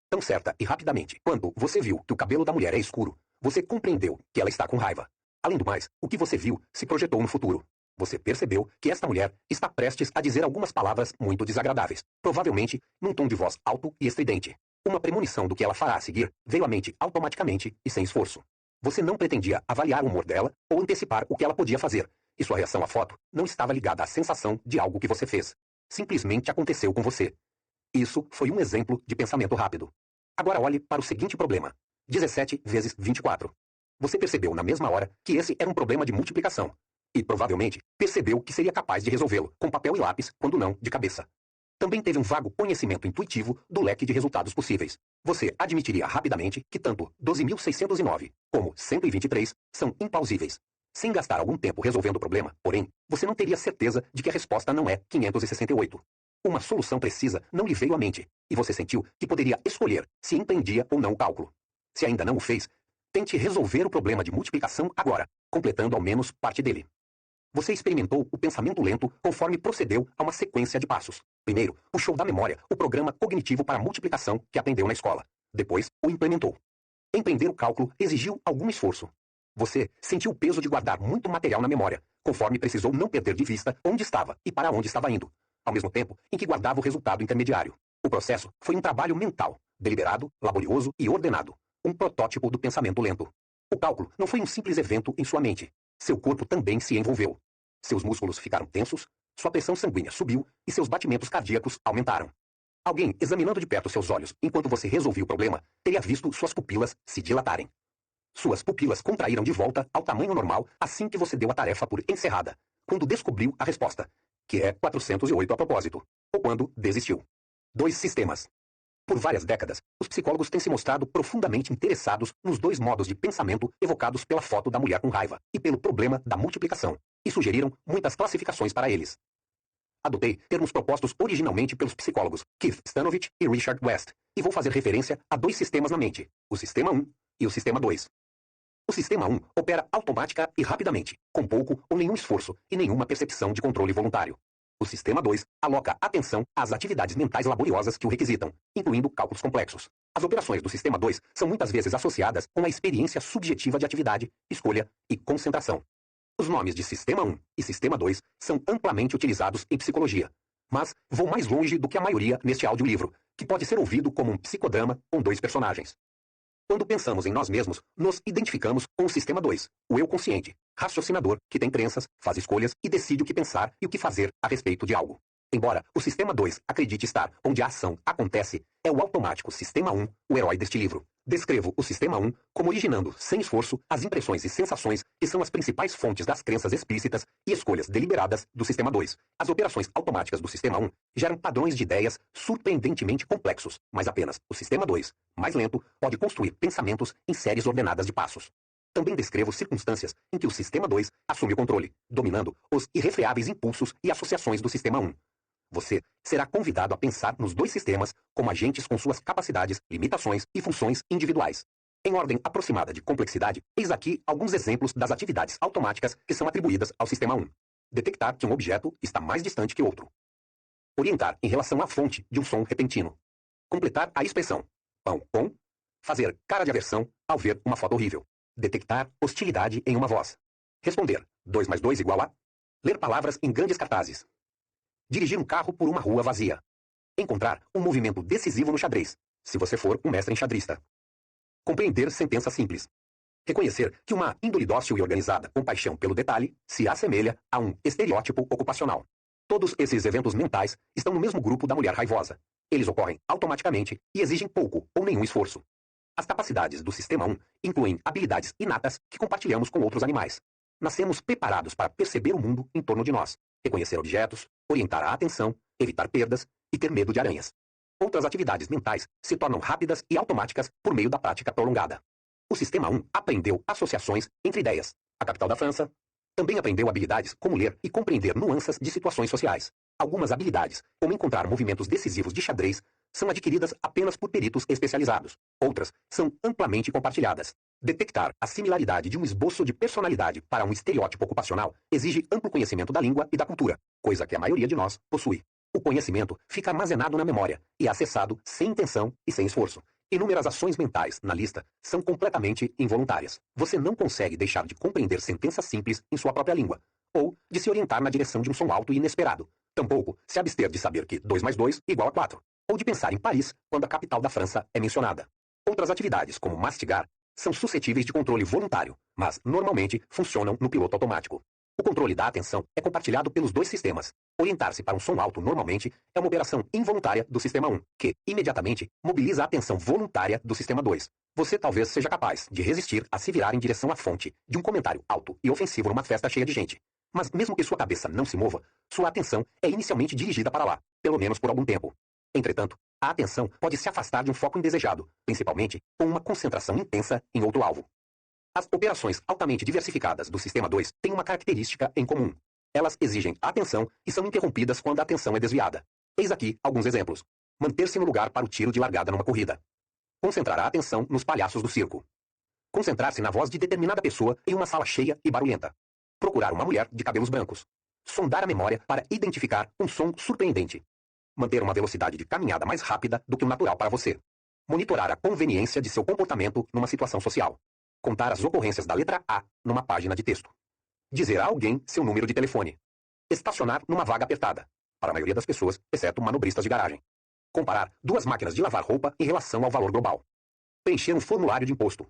Tão certa e rapidamente quanto você viu que o cabelo da mulher é escuro, você compreendeu que ela está com raiva. Além do mais, o que você viu se projetou no futuro. Você percebeu que esta mulher está prestes a dizer algumas palavras muito desagradáveis, provavelmente num tom de voz alto e estridente. Uma premonição do que ela fará a seguir veio à mente automaticamente e sem esforço. Você não pretendia avaliar o humor dela ou antecipar o que ela podia fazer, e sua reação à foto não estava ligada à sensação de algo que você fez. Simplesmente aconteceu com você. Isso foi um exemplo de pensamento rápido. Agora olhe para o seguinte problema. 17 vezes 24. Você percebeu na mesma hora que esse era um problema de multiplicação. E provavelmente percebeu que seria capaz de resolvê-lo com papel e lápis, quando não de cabeça. Também teve um vago conhecimento intuitivo do leque de resultados possíveis. Você admitiria rapidamente que tanto 12.609 como 123 são implausíveis. Sem gastar algum tempo resolvendo o problema, porém, você não teria certeza de que a resposta não é 568. Uma solução precisa não lhe veio à mente, e você sentiu que poderia escolher se empreendia ou não o cálculo. Se ainda não o fez, tente resolver o problema de multiplicação agora, completando ao menos parte dele. Você experimentou o pensamento lento conforme procedeu a uma sequência de passos. Primeiro, puxou da memória o programa cognitivo para multiplicação que aprendeu na escola. Depois, o implementou. Empreender o cálculo exigiu algum esforço. Você sentiu o peso de guardar muito material na memória, conforme precisou não perder de vista onde estava e para onde estava indo, ao mesmo tempo em que guardava o resultado intermediário. O processo foi um trabalho mental, deliberado, laborioso e ordenado. Um protótipo do pensamento lento. O cálculo não foi um simples evento em sua mente. Seu corpo também se envolveu. Seus músculos ficaram tensos, sua pressão sanguínea subiu e seus batimentos cardíacos aumentaram. Alguém, examinando de perto seus olhos enquanto você resolvia o problema, teria visto suas pupilas se dilatarem. Suas pupilas contraíram de volta ao tamanho normal assim que você deu a tarefa por encerrada, quando descobriu a resposta, que é 408 a propósito, ou quando desistiu. 2 sistemas. Por várias décadas, os psicólogos têm se mostrado profundamente interessados nos 2 modos de pensamento evocados pela foto da mulher com raiva e pelo problema da multiplicação, e sugeriram muitas classificações para eles. Adotei termos propostos originalmente pelos psicólogos Keith Stanovich e Richard West, e vou fazer referência a 2 sistemas na mente, o Sistema 1 e o Sistema 2. O Sistema 1 opera automática e rapidamente, com pouco ou nenhum esforço e nenhuma percepção de controle voluntário. O Sistema 2 aloca atenção às atividades mentais laboriosas que o requisitam, incluindo cálculos complexos. As operações do Sistema 2 são muitas vezes associadas com a experiência subjetiva de atividade, escolha e concentração. Os nomes de Sistema 1 e Sistema 2 são amplamente utilizados em psicologia, mas vou mais longe do que a maioria neste audiolivro, que pode ser ouvido como um psicodrama com 2 personagens. Quando pensamos em nós mesmos, nos identificamos com o Sistema 2, o eu consciente, raciocinador, que tem crenças, faz escolhas e decide o que pensar e o que fazer a respeito de algo. Embora o Sistema 2 acredite estar onde a ação acontece, é o automático Sistema 1 o herói deste livro. Descrevo o Sistema 1 como originando, sem esforço, as impressões e sensações que são as principais fontes das crenças explícitas e escolhas deliberadas do Sistema 2. As operações automáticas do Sistema 1 geram padrões de ideias surpreendentemente complexos, mas apenas o Sistema 2, mais lento, pode construir pensamentos em séries ordenadas de passos. Também descrevo circunstâncias em que o Sistema 2 assume o controle, dominando os irrefreáveis impulsos e associações do Sistema 1. Você será convidado a pensar nos 2 sistemas como agentes com suas capacidades, limitações e funções individuais. Em ordem aproximada de complexidade, eis aqui alguns exemplos das atividades automáticas que são atribuídas ao Sistema 1. Detectar que um objeto está mais distante que outro. Orientar em relação à fonte de um som repentino. Completar a expressão pão com. Fazer cara de aversão ao ver uma foto horrível. Detectar hostilidade em uma voz. Responder 2 mais 2 igual a. Ler palavras em grandes cartazes. Dirigir um carro por uma rua vazia. Encontrar um movimento decisivo no xadrez, se você for um mestre enxadrista. Compreender sentença simples. Reconhecer que uma índole dócil e organizada com paixão pelo detalhe se assemelha a um estereótipo ocupacional. Todos esses eventos mentais estão no mesmo grupo da mulher raivosa. Eles ocorrem automaticamente e exigem pouco ou nenhum esforço. As capacidades do Sistema 1 incluem habilidades inatas que compartilhamos com outros animais. Nascemos preparados para perceber o mundo em torno de nós, reconhecer objetos, orientar a atenção, evitar perdas e ter medo de aranhas. Outras atividades mentais se tornam rápidas e automáticas por meio da prática prolongada. O Sistema 1 aprendeu associações entre ideias. A capital da França. Também aprendeu habilidades como ler e compreender nuances de situações sociais. Algumas habilidades, como encontrar movimentos decisivos de xadrez, são adquiridas apenas por peritos especializados. Outras são amplamente compartilhadas. Detectar a similaridade de um esboço de personalidade para um estereótipo ocupacional exige amplo conhecimento da língua e da cultura, coisa que a maioria de nós possui. O conhecimento fica armazenado na memória e é acessado sem intenção e sem esforço. Inúmeras ações mentais na lista são completamente involuntárias. Você não consegue deixar de compreender sentenças simples em sua própria língua, ou de se orientar na direção de um som alto e inesperado. Tampouco se abster de saber que 2 mais 2 igual a 4, ou de pensar em Paris quando a capital da França é mencionada. Outras atividades, como mastigar, são suscetíveis de controle voluntário, mas normalmente funcionam no piloto automático. O controle da atenção é compartilhado pelos 2 sistemas. Orientar-se para um som alto normalmente é uma operação involuntária do Sistema 1, que, imediatamente, mobiliza a atenção voluntária do Sistema 2. Você talvez seja capaz de resistir a se virar em direção à fonte de um comentário alto e ofensivo numa festa cheia de gente. Mas mesmo que sua cabeça não se mova, sua atenção é inicialmente dirigida para lá, pelo menos por algum tempo. Entretanto, a atenção pode se afastar de um foco indesejado, principalmente com uma concentração intensa em outro alvo. As operações altamente diversificadas do Sistema 2 têm uma característica em comum. Elas exigem atenção e são interrompidas quando a atenção é desviada. Eis aqui alguns exemplos. Manter-se no lugar para o tiro de largada numa corrida. Concentrar a atenção nos palhaços do circo. Concentrar-se na voz de determinada pessoa em uma sala cheia e barulhenta. Procurar uma mulher de cabelos brancos. Sondar a memória para identificar um som surpreendente. Manter uma velocidade de caminhada mais rápida do que o natural para você. Monitorar a conveniência de seu comportamento numa situação social. Contar as ocorrências da letra A numa página de texto. Dizer a alguém seu número de telefone. Estacionar numa vaga apertada. Para a maioria das pessoas, exceto manobristas de garagem. Comparar duas máquinas de lavar roupa em relação ao valor global. Preencher um formulário de imposto.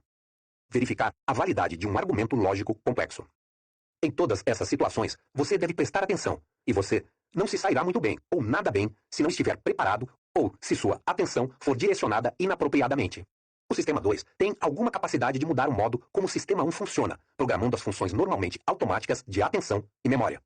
Verificar a validade de um argumento lógico complexo. Em todas essas situações, você deve prestar atenção, e você não se sairá muito bem, ou nada bem, se não estiver preparado, ou se sua atenção for direcionada inapropriadamente. O Sistema 2 tem alguma capacidade de mudar o modo como o Sistema 1 funciona, programando as funções normalmente automáticas de atenção e memória.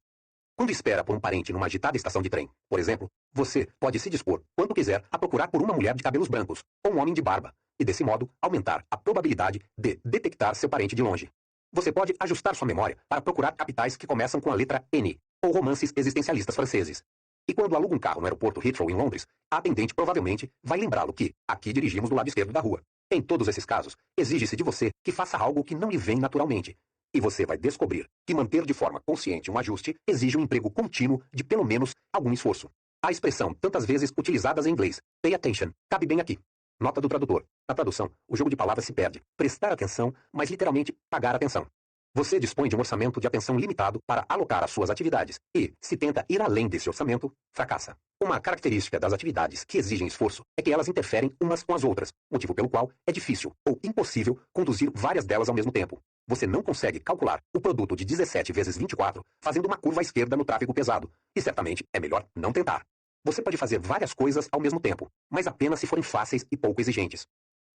Quando espera por um parente numa agitada estação de trem, por exemplo, você pode se dispor, quando quiser, a procurar por uma mulher de cabelos brancos, ou um homem de barba, e desse modo aumentar a probabilidade de detectar seu parente de longe. Você pode ajustar sua memória para procurar capitais que começam com a letra N, ou romances existencialistas franceses. E quando aluga um carro no aeroporto Heathrow em Londres, a atendente provavelmente vai lembrá-lo que aqui dirigimos do lado esquerdo da rua. Em todos esses casos, exige-se de você que faça algo que não lhe vem naturalmente. E você vai descobrir que manter de forma consciente um ajuste exige um emprego contínuo de pelo menos algum esforço. A expressão, tantas vezes utilizadas em inglês, pay attention, cabe bem aqui. Nota do tradutor. Na tradução, o jogo de palavras se perde. Prestar atenção, mas literalmente pagar atenção. Você dispõe de um orçamento de atenção limitado para alocar às suas atividades e, se tenta ir além desse orçamento, fracassa. Uma característica das atividades que exigem esforço é que elas interferem umas com as outras, motivo pelo qual é difícil ou impossível conduzir várias delas ao mesmo tempo. Você não consegue calcular o produto de 17 vezes 24 fazendo uma curva à esquerda no tráfego pesado, e certamente é melhor não tentar. Você pode fazer várias coisas ao mesmo tempo, mas apenas se forem fáceis e pouco exigentes.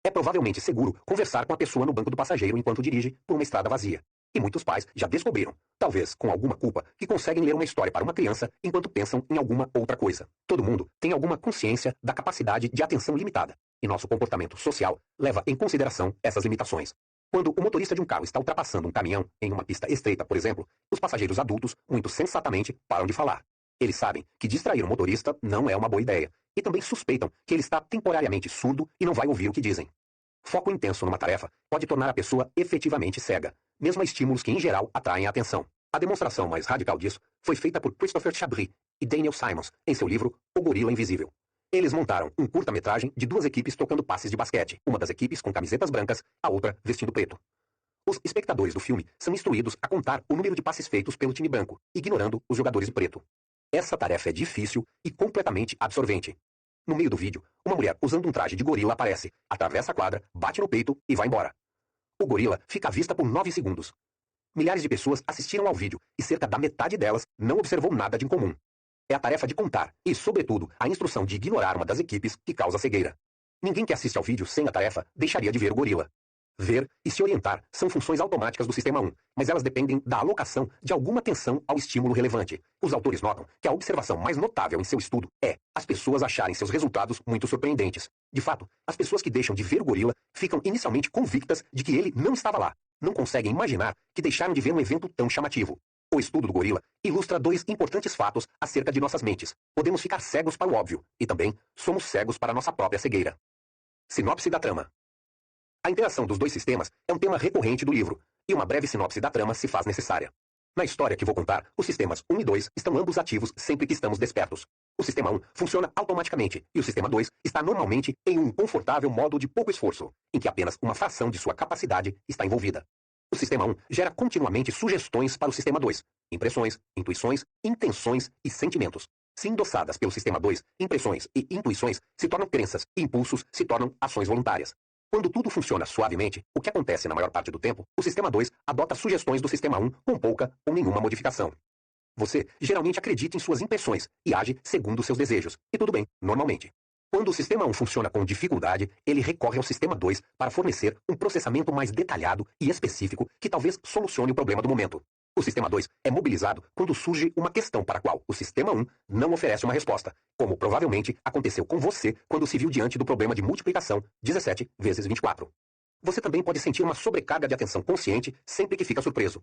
É provavelmente seguro conversar com a pessoa no banco do passageiro enquanto dirige por uma estrada vazia. E muitos pais já descobriram, talvez com alguma culpa, que conseguem ler uma história para uma criança enquanto pensam em alguma outra coisa. Todo mundo tem alguma consciência da capacidade de atenção limitada, e nosso comportamento social leva em consideração essas limitações. Quando o motorista de um carro está ultrapassando um caminhão em uma pista estreita, por exemplo, os passageiros adultos, muito sensatamente, param de falar. Eles sabem que distrair o motorista não é uma boa ideia, e também suspeitam que ele está temporariamente surdo e não vai ouvir o que dizem. Foco intenso numa tarefa pode tornar a pessoa efetivamente cega, mesmo a estímulos que, em geral, atraem a atenção. A demonstração mais radical disso foi feita por Christopher Chabris e Daniel Simons em seu livro O Gorila Invisível. Eles montaram um curta-metragem de duas equipes trocando passes de basquete, uma das equipes com camisetas brancas, a outra vestindo preto. Os espectadores do filme são instruídos a contar o número de passes feitos pelo time branco, ignorando os jogadores de preto. Essa tarefa é difícil e completamente absorvente. No meio do vídeo, uma mulher usando um traje de gorila aparece, atravessa a quadra, bate no peito e vai embora. O gorila fica à vista por 9 segundos. Milhares de pessoas assistiram ao vídeo e cerca da metade delas não observou nada de incomum. É a tarefa de contar e, sobretudo, a instrução de ignorar uma das equipes que causa cegueira. Ninguém que assiste ao vídeo sem a tarefa deixaria de ver o gorila. Ver e se orientar são funções automáticas do Sistema 1, mas elas dependem da alocação de alguma atenção ao estímulo relevante. Os autores notam que a observação mais notável em seu estudo é as pessoas acharem seus resultados muito surpreendentes. De fato, as pessoas que deixam de ver o gorila ficam inicialmente convictas de que ele não estava lá. Não conseguem imaginar que deixaram de ver um evento tão chamativo. O estudo do gorila ilustra dois importantes fatos acerca de nossas mentes. Podemos ficar cegos para o óbvio, e também somos cegos para nossa própria cegueira. Sinopse da trama. A interação dos dois sistemas é um tema recorrente do livro, e uma breve sinopse da trama se faz necessária. Na história que vou contar, os sistemas 1 e 2 estão ambos ativos sempre que estamos despertos. O sistema 1 funciona automaticamente, e o sistema 2 está normalmente em um confortável modo de pouco esforço, em que apenas uma fração de sua capacidade está envolvida. O sistema 1 gera continuamente sugestões para o sistema 2, impressões, intuições, intenções e sentimentos. Se endossadas pelo sistema 2, impressões e intuições se tornam crenças e impulsos se tornam ações voluntárias. Quando tudo funciona suavemente, o que acontece na maior parte do tempo, o sistema 2 adota sugestões do sistema 1 com pouca ou nenhuma modificação. Você geralmente acredita em suas impressões e age segundo seus desejos, e tudo bem, normalmente. Quando o sistema 1 funciona com dificuldade, ele recorre ao sistema 2 para fornecer um processamento mais detalhado e específico que talvez solucione o problema do momento. O sistema 2 é mobilizado quando surge uma questão para a qual o sistema 1 não oferece uma resposta, como provavelmente aconteceu com você quando se viu diante do problema de multiplicação 17 vezes 24. Você também pode sentir uma sobrecarga de atenção consciente sempre que fica surpreso.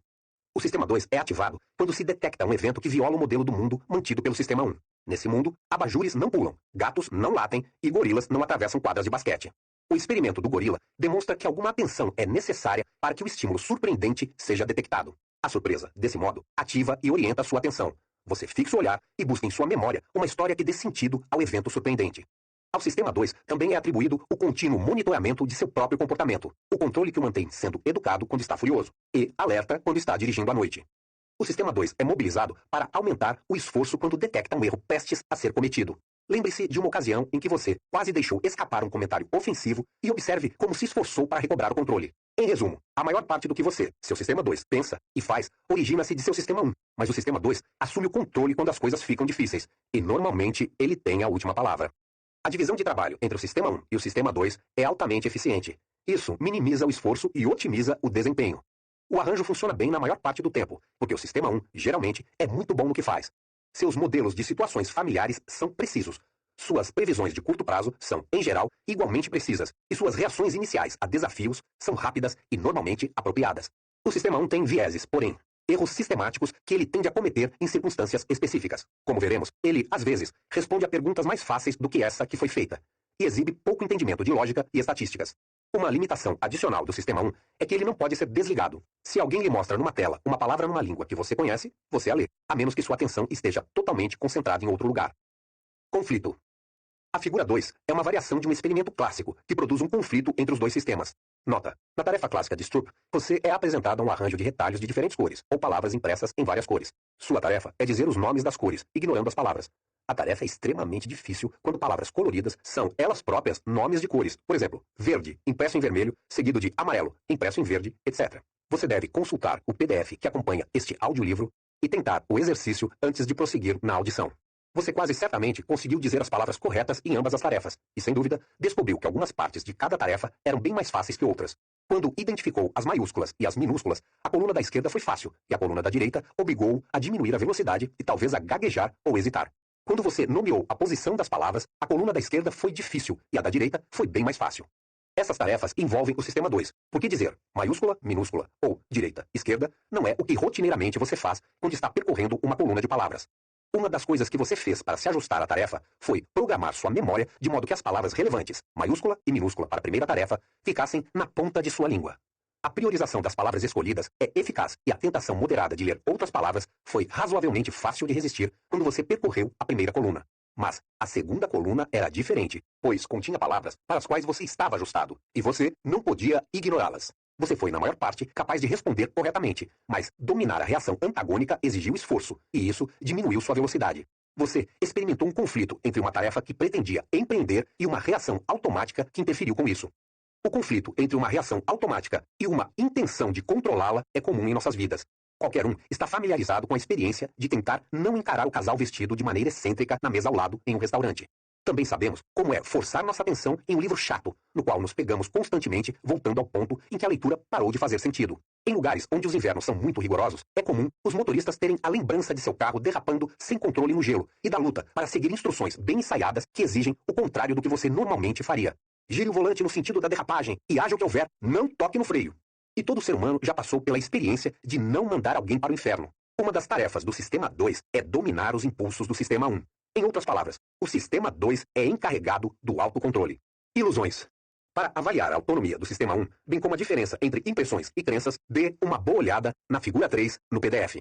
O sistema 2 é ativado quando se detecta um evento que viola o modelo do mundo mantido pelo sistema 1. Nesse mundo, abajures não pulam, gatos não latem e gorilas não atravessam quadras de basquete. O experimento do gorila demonstra que alguma atenção é necessária para que o estímulo surpreendente seja detectado. A surpresa, desse modo, ativa e orienta a sua atenção. Você fixa o olhar e busca em sua memória uma história que dê sentido ao evento surpreendente. Ao sistema 2 também é atribuído o contínuo monitoramento de seu próprio comportamento, o controle que o mantém sendo educado quando está furioso e alerta quando está dirigindo à noite. O sistema 2 é mobilizado para aumentar o esforço quando detecta um erro prestes a ser cometido. Lembre-se de uma ocasião em que você quase deixou escapar um comentário ofensivo e observe como se esforçou para recobrar o controle. Em resumo, a maior parte do que você, seu sistema 2, pensa e faz origina-se de seu sistema 1, mas o sistema 2 assume o controle quando as coisas ficam difíceis, e normalmente ele tem a última palavra. A divisão de trabalho entre o sistema 1 e o sistema 2 é altamente eficiente. Isso minimiza o esforço e otimiza o desempenho. O arranjo funciona bem na maior parte do tempo, porque o sistema 1, geralmente, é muito bom no que faz. Seus modelos de situações familiares são precisos. Suas previsões de curto prazo são, em geral, igualmente precisas, e suas reações iniciais a desafios são rápidas e normalmente apropriadas. O sistema 1 tem vieses, porém, erros sistemáticos que ele tende a cometer em circunstâncias específicas. Como veremos, ele, às vezes, responde a perguntas mais fáceis do que essa que foi feita, e exibe pouco entendimento de lógica e estatísticas. Uma limitação adicional do sistema 1 é que ele não pode ser desligado. Se alguém lhe mostra numa tela uma palavra numa língua que você conhece, você a lê, a menos que sua atenção esteja totalmente concentrada em outro lugar. Conflito. A figura 2 é uma variação de um experimento clássico que produz um conflito entre os dois sistemas. Nota: na tarefa clássica de Stroop, você é apresentado a um arranjo de retalhos de diferentes cores, ou palavras impressas em várias cores. Sua tarefa é dizer os nomes das cores, ignorando as palavras. A tarefa é extremamente difícil quando palavras coloridas são elas próprias nomes de cores. Por exemplo, verde, impresso em vermelho, seguido de amarelo, impresso em verde, etc. Você deve consultar o PDF que acompanha este audiolivro e tentar o exercício antes de prosseguir na audição. Você quase certamente conseguiu dizer as palavras corretas em ambas as tarefas, e sem dúvida, descobriu que algumas partes de cada tarefa eram bem mais fáceis que outras. Quando identificou as maiúsculas e as minúsculas, a coluna da esquerda foi fácil, e a coluna da direita obrigou-o a diminuir a velocidade e talvez a gaguejar ou hesitar. Quando você nomeou a posição das palavras, a coluna da esquerda foi difícil e a da direita foi bem mais fácil. Essas tarefas envolvem o sistema 2, porque dizer maiúscula, minúscula ou direita, esquerda não é o que rotineiramente você faz quando está percorrendo uma coluna de palavras. Uma das coisas que você fez para se ajustar à tarefa foi programar sua memória de modo que as palavras relevantes, maiúscula e minúscula para a primeira tarefa, ficassem na ponta de sua língua. A priorização das palavras escolhidas é eficaz e a tentação moderada de ler outras palavras foi razoavelmente fácil de resistir quando você percorreu a primeira coluna. Mas a segunda coluna era diferente, pois continha palavras para as quais você estava ajustado, e você não podia ignorá-las. Você foi, na maior parte, capaz de responder corretamente, mas dominar a reação antagônica exigiu esforço, e isso diminuiu sua velocidade. Você experimentou um conflito entre uma tarefa que pretendia empreender e uma reação automática que interferiu com isso. O conflito entre uma reação automática e uma intenção de controlá-la é comum em nossas vidas. Qualquer um está familiarizado com a experiência de tentar não encarar o casal vestido de maneira excêntrica na mesa ao lado em um restaurante. Também sabemos como é forçar nossa atenção em um livro chato, no qual nos pegamos constantemente voltando ao ponto em que a leitura parou de fazer sentido. Em lugares onde os invernos são muito rigorosos, é comum os motoristas terem a lembrança de seu carro derrapando sem controle no gelo e da luta para seguir instruções bem ensaiadas que exigem o contrário do que você normalmente faria. Gire o volante no sentido da derrapagem e haja o que houver, não toque no freio. E todo ser humano já passou pela experiência de não mandar alguém para o inferno. Uma das tarefas do Sistema 2 é dominar os impulsos do Sistema 1. Em outras palavras, o Sistema 2 é encarregado do autocontrole. Ilusões. Para avaliar a autonomia do Sistema 1, bem como a diferença entre impressões e crenças, dê uma boa olhada na figura 3 no PDF.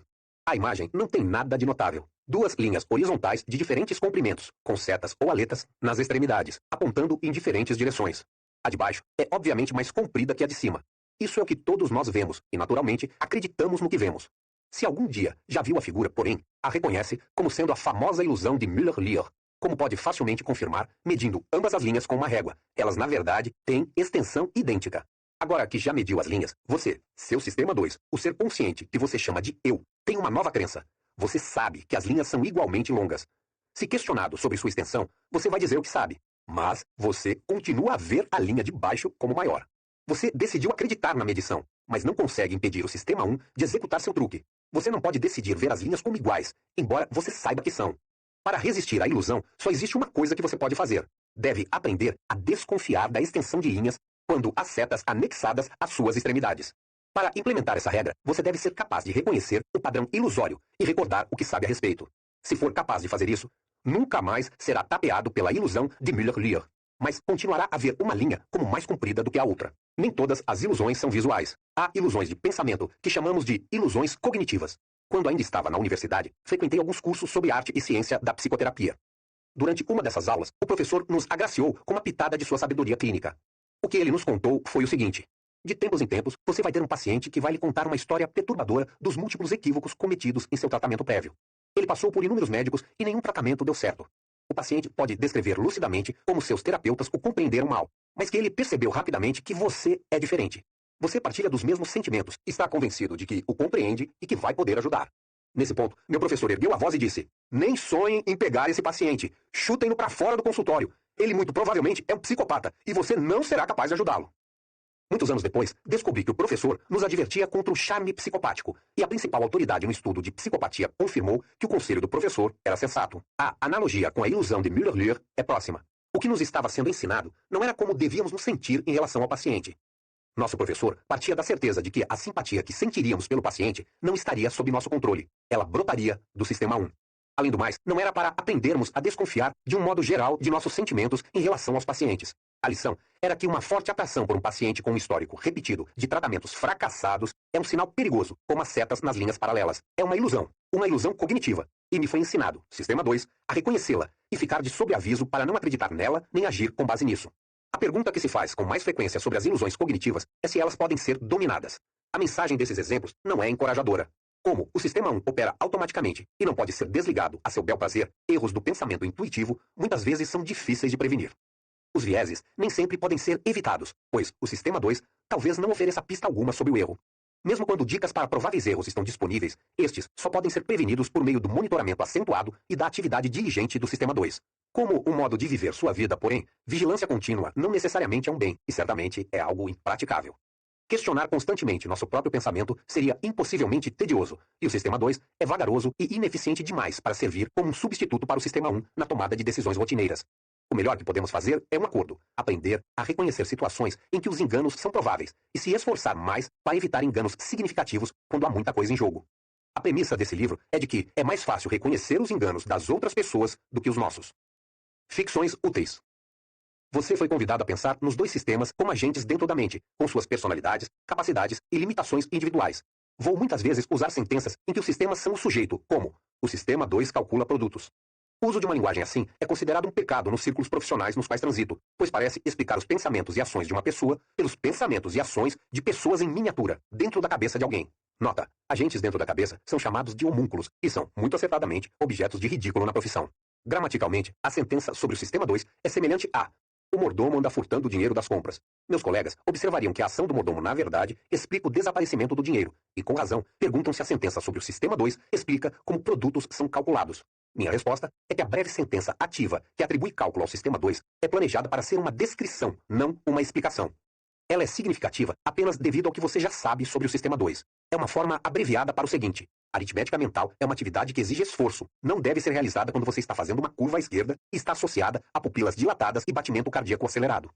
A imagem não tem nada de notável. Duas linhas horizontais de diferentes comprimentos, com setas ou aletas nas extremidades, apontando em diferentes direções. A de baixo é obviamente mais comprida que a de cima. Isso é o que todos nós vemos e, naturalmente, acreditamos no que vemos. Se algum dia já viu a figura, porém, a reconhece como sendo a famosa ilusão de Müller-Lyer, como pode facilmente confirmar medindo ambas as linhas com uma régua. Elas, na verdade, têm extensão idêntica. Agora que já mediu as linhas, você, seu Sistema 2, o ser consciente que você chama de eu, tem uma nova crença. Você sabe que as linhas são igualmente longas. Se questionado sobre sua extensão, você vai dizer o que sabe. Mas você continua a ver a linha de baixo como maior. Você decidiu acreditar na medição, mas não consegue impedir o Sistema 1 de executar seu truque. Você não pode decidir ver as linhas como iguais, embora você saiba que são. Para resistir à ilusão, só existe uma coisa que você pode fazer. Deve aprender a desconfiar da extensão de linhas quando há setas anexadas às suas extremidades. Para implementar essa regra, você deve ser capaz de reconhecer o padrão ilusório e recordar o que sabe a respeito. Se for capaz de fazer isso, nunca mais será tapeado pela ilusão de Müller-Lyer. Mas continuará a haver uma linha como mais comprida do que a outra. Nem todas as ilusões são visuais. Há ilusões de pensamento que chamamos de ilusões cognitivas. Quando ainda estava na universidade, frequentei alguns cursos sobre arte e ciência da psicoterapia. Durante uma dessas aulas, o professor nos agraciou com uma pitada de sua sabedoria clínica. O que ele nos contou foi o seguinte: de tempos em tempos, você vai ter um paciente que vai lhe contar uma história perturbadora dos múltiplos equívocos cometidos em seu tratamento prévio. Ele passou por inúmeros médicos e nenhum tratamento deu certo. O paciente pode descrever lucidamente como seus terapeutas o compreenderam mal, mas que ele percebeu rapidamente que você é diferente. Você partilha dos mesmos sentimentos, está convencido de que o compreende e que vai poder ajudar. Nesse ponto, meu professor ergueu a voz e disse: nem sonhem em pegar esse paciente. Chutem-no para fora do consultório. Ele muito provavelmente é um psicopata e você não será capaz de ajudá-lo. Muitos anos depois, descobri que o professor nos advertia contra o charme psicopático, e a principal autoridade no estudo de psicopatia confirmou que o conselho do professor era sensato. A analogia com a ilusão de Müller-Lyer é próxima. O que nos estava sendo ensinado não era como devíamos nos sentir em relação ao paciente. Nosso professor partia da certeza de que a simpatia que sentiríamos pelo paciente não estaria sob nosso controle. Ela brotaria do sistema 1. Além do mais, não era para aprendermos a desconfiar de um modo geral de nossos sentimentos em relação aos pacientes. A lição era que uma forte atração por um paciente com um histórico repetido de tratamentos fracassados é um sinal perigoso, como as setas nas linhas paralelas. É uma ilusão cognitiva. E me foi ensinado, sistema 2, a reconhecê-la e ficar de sobreaviso para não acreditar nela nem agir com base nisso. A pergunta que se faz com mais frequência sobre as ilusões cognitivas é se elas podem ser dominadas. A mensagem desses exemplos não é encorajadora. Como o sistema 1 opera automaticamente e não pode ser desligado a seu bel prazer, erros do pensamento intuitivo muitas vezes são difíceis de prevenir. Os vieses nem sempre podem ser evitados, pois o sistema 2 talvez não ofereça pista alguma sobre o erro. Mesmo quando dicas para prováveis erros estão disponíveis, estes só podem ser prevenidos por meio do monitoramento acentuado e da atividade diligente do sistema 2. Como um modo de viver sua vida, porém, vigilância contínua não necessariamente é um bem, e certamente é algo impraticável. Questionar constantemente nosso próprio pensamento seria impossivelmente tedioso, e o sistema 2 é vagaroso e ineficiente demais para servir como um substituto para o sistema 1 na tomada de decisões rotineiras. O melhor que podemos fazer é um acordo, aprender a reconhecer situações em que os enganos são prováveis e se esforçar mais para evitar enganos significativos quando há muita coisa em jogo. A premissa desse livro é de que é mais fácil reconhecer os enganos das outras pessoas do que os nossos. Ficções úteis. Você foi convidado a pensar nos dois sistemas como agentes dentro da mente, com suas personalidades, capacidades e limitações individuais. Vou muitas vezes usar sentenças em que os sistemas são o sujeito, como: o sistema 2 calcula produtos. O uso de uma linguagem assim é considerado um pecado nos círculos profissionais nos quais transito, pois parece explicar os pensamentos e ações de uma pessoa pelos pensamentos e ações de pessoas em miniatura, dentro da cabeça de alguém. Nota: agentes dentro da cabeça são chamados de homúnculos e são, muito acertadamente, objetos de ridículo na profissão. Gramaticalmente, a sentença sobre o sistema 2 é semelhante a: o mordomo anda furtando o dinheiro das compras. Meus colegas observariam que a ação do mordomo, na verdade, explica o desaparecimento do dinheiro, e com razão, perguntam se a sentença sobre o sistema 2 explica como produtos são calculados. Minha resposta é que a breve sentença ativa que atribui cálculo ao sistema 2 é planejada para ser uma descrição, não uma explicação. Ela é significativa apenas devido ao que você já sabe sobre o sistema 2. É uma forma abreviada para o seguinte: aritmética mental é uma atividade que exige esforço, não deve ser realizada quando você está fazendo uma curva à esquerda e está associada a pupilas dilatadas e batimento cardíaco acelerado.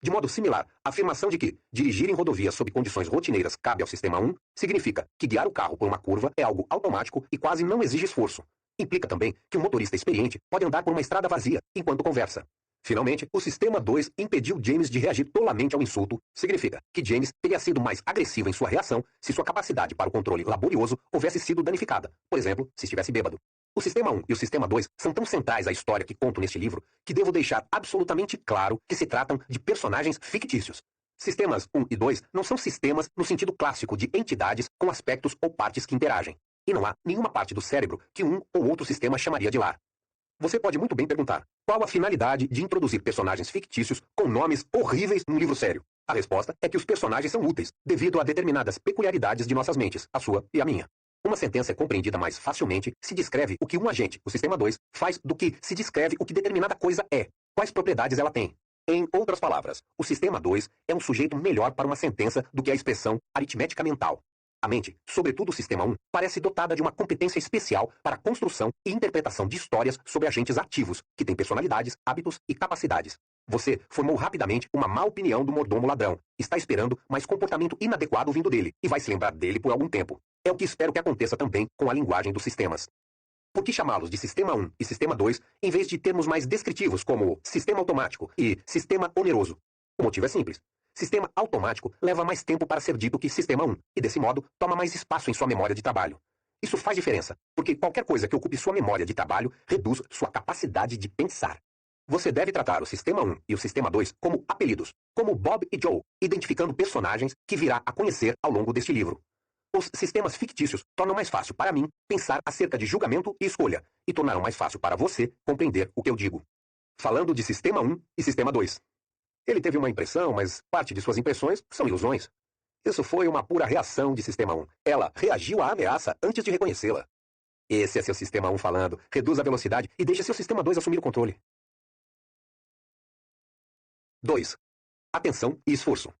De modo similar, a afirmação de que dirigir em rodovias sob condições rotineiras cabe ao sistema 1 significa que guiar o carro por uma curva é algo automático e quase não exige esforço. Implica também que um motorista experiente pode andar por uma estrada vazia enquanto conversa. Finalmente, o sistema 2 impediu James de reagir tolamente ao insulto. Significa que James teria sido mais agressivo em sua reação se sua capacidade para o controle laborioso houvesse sido danificada, por exemplo, se estivesse bêbado. O sistema 1 e o sistema 2 são tão centrais à história que conto neste livro que devo deixar absolutamente claro que se tratam de personagens fictícios. Sistemas 1 e 2 não são sistemas no sentido clássico de entidades com aspectos ou partes que interagem. E não há nenhuma parte do cérebro que um ou outro sistema chamaria de lar. Você pode muito bem perguntar: qual a finalidade de introduzir personagens fictícios com nomes horríveis num livro sério? A resposta é que os personagens são úteis, devido a determinadas peculiaridades de nossas mentes, a sua e a minha. Uma sentença é compreendida mais facilmente se descreve o que um agente, o sistema 2, faz do que se descreve o que determinada coisa é, quais propriedades ela tem. Em outras palavras, o sistema 2 é um sujeito melhor para uma sentença do que a expressão aritmética mental. A mente, sobretudo o sistema 1, parece dotada de uma competência especial para a construção e interpretação de histórias sobre agentes ativos, que têm personalidades, hábitos e capacidades. Você formou rapidamente uma má opinião do mordomo ladrão. Está esperando mais comportamento inadequado vindo dele e vai se lembrar dele por algum tempo. É o que espero que aconteça também com a linguagem dos sistemas. Por que chamá-los de Sistema 1 e Sistema 2 em vez de termos mais descritivos como Sistema Automático e Sistema Oneroso? O motivo é simples. Sistema automático leva mais tempo para ser dito que Sistema 1 e, desse modo, toma mais espaço em sua memória de trabalho. Isso faz diferença, porque qualquer coisa que ocupe sua memória de trabalho reduz sua capacidade de pensar. Você deve tratar o Sistema 1 e o Sistema 2 como apelidos, como Bob e Joe, identificando personagens que virá a conhecer ao longo deste livro. Os sistemas fictícios tornam mais fácil para mim pensar acerca de julgamento e escolha, e tornarão mais fácil para você compreender o que eu digo. Falando de Sistema 1 e Sistema 2. Ele teve uma impressão, mas parte de suas impressões são ilusões. Isso foi uma pura reação de Sistema 1. Ela reagiu à ameaça antes de reconhecê-la. Esse é seu Sistema 1 falando. Reduz a velocidade e deixe seu Sistema 2 assumir o controle. 2. Atenção e esforço.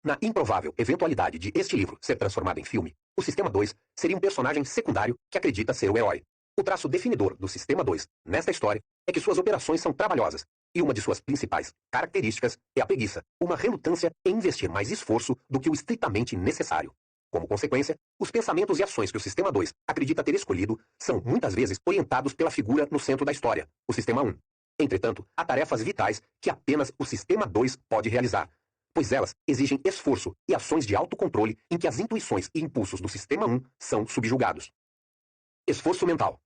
Na improvável eventualidade de este livro ser transformado em filme, o Sistema 2 seria um personagem secundário que acredita ser o herói. O traço definidor do Sistema 2 nesta história é que suas operações são trabalhosas, e uma de suas principais características é a preguiça, uma relutância em investir mais esforço do que o estritamente necessário. Como consequência, os pensamentos e ações que o Sistema 2 acredita ter escolhido são muitas vezes orientados pela figura no centro da história, o Sistema 1. Entretanto, há tarefas vitais que apenas o Sistema 2 pode realizar, pois elas exigem esforço e ações de autocontrole em que as intuições e impulsos do Sistema 1 são subjugados. Esforço mental.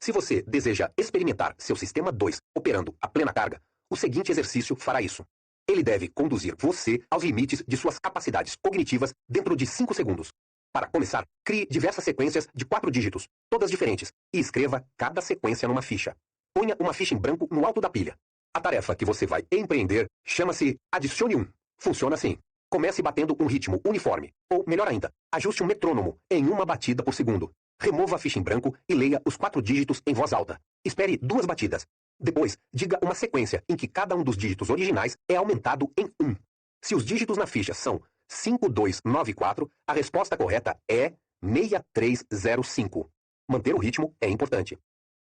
Se você deseja experimentar seu Sistema 2 operando a plena carga, o seguinte exercício fará isso. Ele deve conduzir você aos limites de suas capacidades cognitivas dentro de 5 segundos. Para começar, crie diversas sequências de 4 dígitos, todas diferentes, e escreva cada sequência numa ficha. Ponha uma ficha em branco no alto da pilha. A tarefa que você vai empreender chama-se Adicione 1. Funciona assim. Comece batendo um ritmo uniforme, ou, melhor ainda, ajuste um metrônomo em uma batida por segundo. Remova a ficha em branco e leia os 4 dígitos em voz alta. Espere 2 batidas. Depois, diga uma sequência em que cada um dos dígitos originais é aumentado em 1. Se os dígitos na ficha são 5294, a resposta correta é 6305. Manter o ritmo é importante.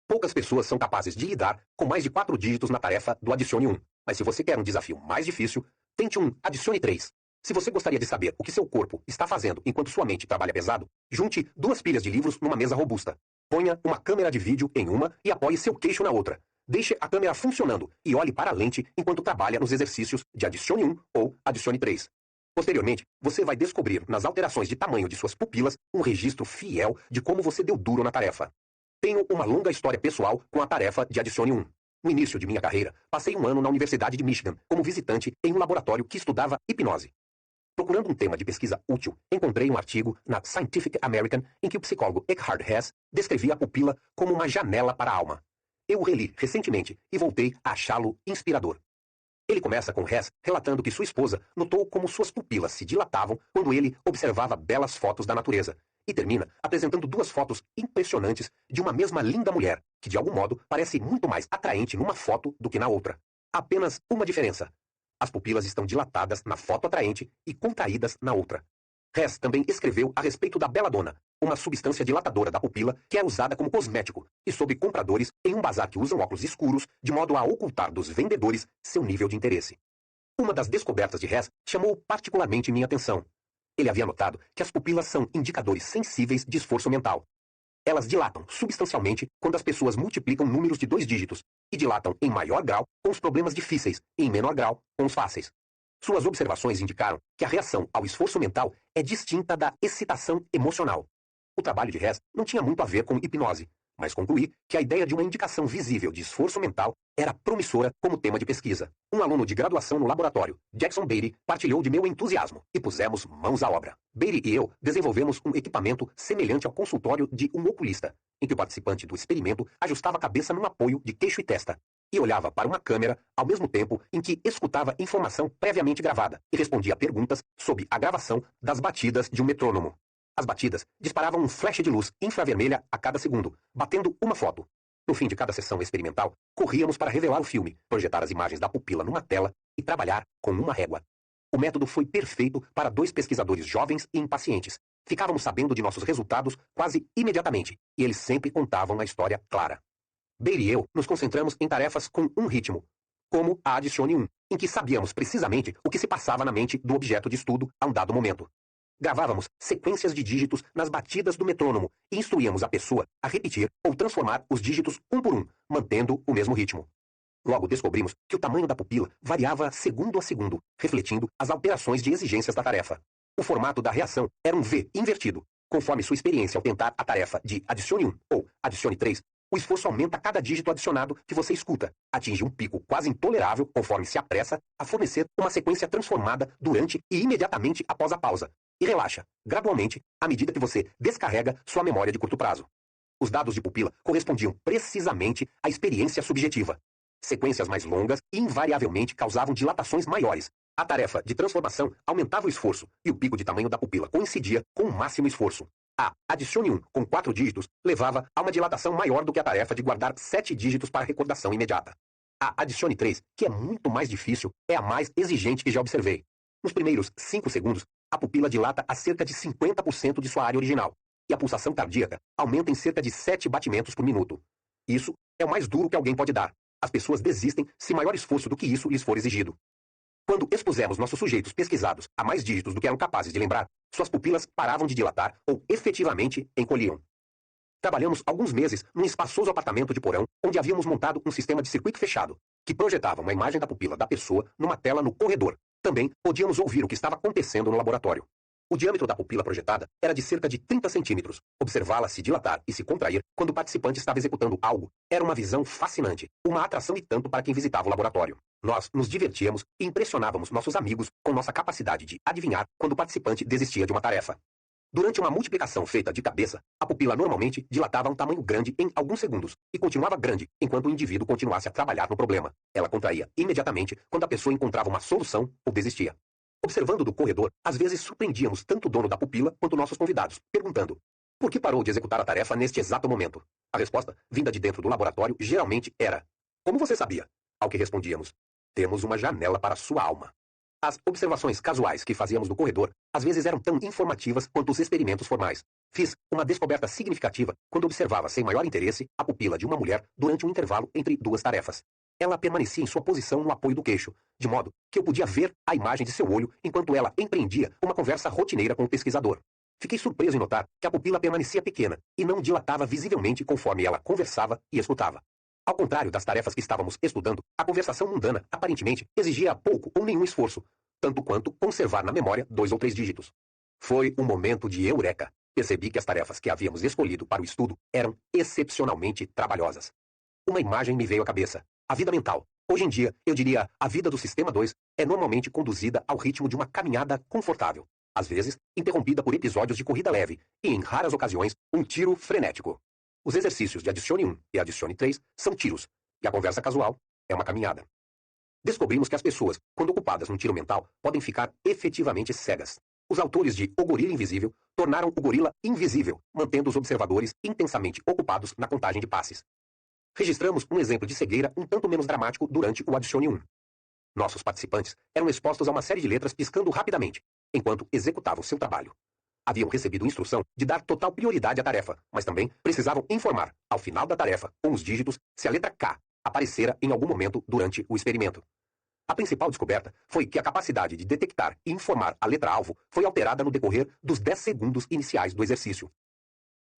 Poucas pessoas são capazes de lidar com mais de 4 dígitos na tarefa do Adicione 1. Mas se você quer um desafio mais difícil, tente um Adicione 3. Se você gostaria de saber o que seu corpo está fazendo enquanto sua mente trabalha pesado, junte 2 pilhas de livros numa mesa robusta. Ponha uma câmera de vídeo em uma e apoie seu queixo na outra. Deixe a câmera funcionando e olhe para a lente enquanto trabalha nos exercícios de Adicione 1 ou Adicione 3. Posteriormente, você vai descobrir nas alterações de tamanho de suas pupilas um registro fiel de como você deu duro na tarefa. Tenho uma longa história pessoal com a tarefa de Adicione 1. No início de minha carreira, passei um ano na Universidade de Michigan como visitante em um laboratório que estudava hipnose. Procurando um tema de pesquisa útil, encontrei um artigo na Scientific American em que o psicólogo Eckhart Hess descrevia a pupila como uma janela para a alma. Eu o reli recentemente e voltei a achá-lo inspirador. Ele começa com Hess relatando que sua esposa notou como suas pupilas se dilatavam quando ele observava belas fotos da natureza, e termina apresentando 2 fotos impressionantes de uma mesma linda mulher, que de algum modo parece muito mais atraente numa foto do que na outra. Apenas uma diferença. As pupilas estão dilatadas na foto atraente e contraídas na outra. Hess também escreveu a respeito da beladona, uma substância dilatadora da pupila que é usada como cosmético e sobre compradores em um bazar que usam óculos escuros de modo a ocultar dos vendedores seu nível de interesse. Uma das descobertas de Hess chamou particularmente minha atenção. Ele havia notado que as pupilas são indicadores sensíveis de esforço mental. Elas dilatam substancialmente quando as pessoas multiplicam números de 2 dígitos e dilatam em maior grau com os problemas difíceis e em menor grau com os fáceis. Suas observações indicaram que a reação ao esforço mental é distinta da excitação emocional. O trabalho de Hess não tinha muito a ver com hipnose, mas concluí que a ideia de uma indicação visível de esforço mental era promissora como tema de pesquisa. Um aluno de graduação no laboratório, Jackson Beatty, partilhou de meu entusiasmo e pusemos mãos à obra. Beatty e eu desenvolvemos um equipamento semelhante ao consultório de um oculista, em que o participante do experimento ajustava a cabeça num apoio de queixo e testa e olhava para uma câmera ao mesmo tempo em que escutava informação previamente gravada e respondia a perguntas sob a gravação das batidas de um metrônomo. As batidas disparavam um flash de luz infravermelha a cada segundo, batendo uma foto. No fim de cada sessão experimental, corríamos para revelar o filme, projetar as imagens da pupila numa tela e trabalhar com uma régua. O método foi perfeito para 2 pesquisadores jovens e impacientes. Ficávamos sabendo de nossos resultados quase imediatamente, e eles sempre contavam a história clara. Beatty e eu nos concentramos em tarefas com um ritmo. como a Adicione 1, em que sabíamos precisamente o que se passava na mente do objeto de estudo a um dado momento. Gravávamos sequências de dígitos nas batidas do metrônomo e instruíamos a pessoa a repetir ou transformar os dígitos um por um, mantendo o mesmo ritmo. Logo descobrimos que o tamanho da pupila variava segundo a segundo, refletindo as alterações de exigências da tarefa. O formato da reação era um V invertido. Conforme sua experiência ao tentar a tarefa de Adicione 1 ou Adicione 3, o esforço aumenta a cada dígito adicionado que você escuta, atinge um pico quase intolerável conforme se apressa a fornecer uma sequência transformada durante e imediatamente após a pausa, e relaxa, gradualmente, à medida que você descarrega sua memória de curto prazo. Os dados de pupila correspondiam precisamente à experiência subjetiva. Sequências mais longas invariavelmente causavam dilatações maiores. A tarefa de transformação aumentava o esforço e o pico de tamanho da pupila coincidia com o máximo esforço. A Adicione 1 com 4 dígitos levava a uma dilatação maior do que a tarefa de guardar 7 dígitos para recordação imediata. A Adicione 3, que é muito mais difícil, é a mais exigente que já observei. Nos primeiros 5 segundos, a pupila dilata a cerca de 50% de sua área original, e a pulsação cardíaca aumenta em cerca de 7 batimentos por minuto. Isso é o mais duro que alguém pode dar. As pessoas desistem se maior esforço do que isso lhes for exigido. Quando expusemos nossos sujeitos pesquisados a mais dígitos do que eram capazes de lembrar, suas pupilas paravam de dilatar ou efetivamente encolhiam. Trabalhamos alguns meses num espaçoso apartamento de porão onde havíamos montado um sistema de circuito fechado, que projetava uma imagem da pupila da pessoa numa tela no corredor. Também podíamos ouvir o que estava acontecendo no laboratório. O diâmetro da pupila projetada era de cerca de 30 centímetros. Observá-la se dilatar e se contrair quando o participante estava executando algo era uma visão fascinante, uma atração e tanto para quem visitava o laboratório. Nós nos divertíamos e impressionávamos nossos amigos com nossa capacidade de adivinhar quando o participante desistia de uma tarefa. Durante uma multiplicação feita de cabeça, a pupila normalmente dilatava a um tamanho grande em alguns segundos e continuava grande enquanto o indivíduo continuasse a trabalhar no problema. Ela contraía imediatamente quando a pessoa encontrava uma solução ou desistia. Observando do corredor, às vezes surpreendíamos tanto o dono da pupila quanto nossos convidados, perguntando: por que parou de executar a tarefa neste exato momento? A resposta, vinda de dentro do laboratório, geralmente era: como você sabia? Ao que respondíamos: temos uma janela para sua alma. As observações casuais que fazíamos no corredor às vezes eram tão informativas quanto os experimentos formais. Fiz uma descoberta significativa quando observava sem maior interesse a pupila de uma mulher durante um intervalo entre duas tarefas. Ela permanecia em sua posição no apoio do queixo, de modo que eu podia ver a imagem de seu olho enquanto ela empreendia uma conversa rotineira com o pesquisador. Fiquei surpreso em notar que a pupila permanecia pequena e não dilatava visivelmente conforme ela conversava e escutava. Ao contrário das tarefas que estávamos estudando, a conversação mundana, aparentemente, exigia pouco ou nenhum esforço, tanto quanto conservar na memória 2 ou 3 dígitos. Foi um momento de eureka. Percebi que as tarefas que havíamos escolhido para o estudo eram excepcionalmente trabalhosas. Uma imagem me veio à cabeça. A vida mental. Hoje em dia, eu diria, a vida do Sistema 2 é normalmente conduzida ao ritmo de uma caminhada confortável, às vezes interrompida por episódios de corrida leve e, em raras ocasiões, um tiro frenético. Os exercícios de Adicione 1 e Adicione 3 são tiros, e a conversa casual é uma caminhada. Descobrimos que as pessoas, quando ocupadas num tiro mental, podem ficar efetivamente cegas. Os autores de O Gorila Invisível tornaram o gorila invisível, mantendo os observadores intensamente ocupados na contagem de passes. Registramos um exemplo de cegueira um tanto menos dramático durante o Adicione 1. Nossos participantes eram expostos a uma série de letras piscando rapidamente, enquanto executavam seu trabalho. Haviam recebido instrução de dar total prioridade à tarefa, mas também precisavam informar, ao final da tarefa, com os dígitos, se a letra K aparecera em algum momento durante o experimento. A principal descoberta foi que a capacidade de detectar e informar a letra-alvo foi alterada no decorrer dos 10 segundos iniciais do exercício.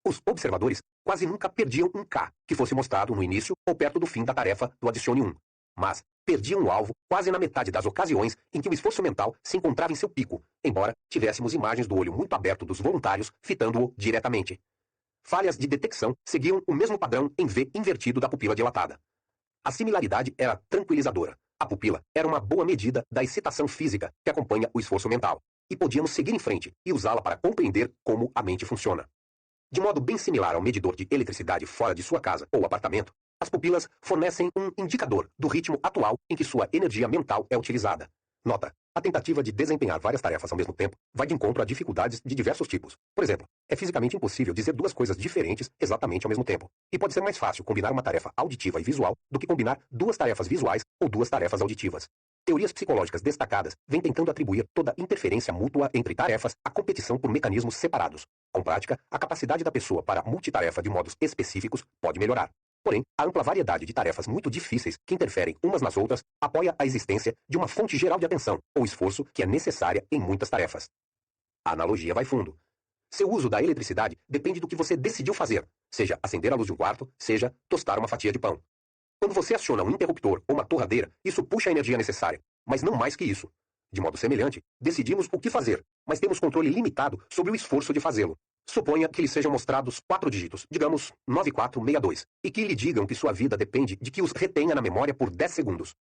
Os observadores quase nunca perdiam um K que fosse mostrado no início ou perto do fim da tarefa do Adicione 1, mas perdiam o alvo quase na metade das ocasiões em que o esforço mental se encontrava em seu pico, embora tivéssemos imagens do olho muito aberto dos voluntários fitando-o diretamente. Falhas de detecção seguiam o mesmo padrão em V invertido da pupila dilatada. A similaridade era tranquilizadora. A pupila era uma boa medida da excitação física que acompanha o esforço mental, e podíamos seguir em frente e usá-la para compreender como a mente funciona. De modo bem similar ao medidor de eletricidade fora de sua casa ou apartamento, as pupilas fornecem um indicador do ritmo atual em que sua energia mental é utilizada. Nota: a tentativa de desempenhar várias tarefas ao mesmo tempo vai de encontro a dificuldades de diversos tipos. Por exemplo, é fisicamente impossível dizer duas coisas diferentes exatamente ao mesmo tempo. E pode ser mais fácil combinar uma tarefa auditiva e visual do que combinar duas tarefas visuais ou duas tarefas auditivas. Teorias psicológicas destacadas vêm tentando atribuir toda interferência mútua entre tarefas à competição por mecanismos separados. Com prática, a capacidade da pessoa para multitarefa de modos específicos pode melhorar. Porém, a ampla variedade de tarefas muito difíceis que interferem umas nas outras apoia a existência de uma fonte geral de atenção ou esforço que é necessária em muitas tarefas. A analogia vai fundo. Seu uso da eletricidade depende do que você decidiu fazer, seja acender a luz de um quarto, seja tostar uma fatia de pão. Quando você aciona um interruptor ou uma torradeira, isso puxa a energia necessária, mas não mais que isso. De modo semelhante, decidimos o que fazer, mas temos controle limitado sobre o esforço de fazê-lo. Suponha que lhe sejam mostrados 4 dígitos, digamos 9462, e que lhe digam que sua vida depende de que os retenha na memória por 10 segundos.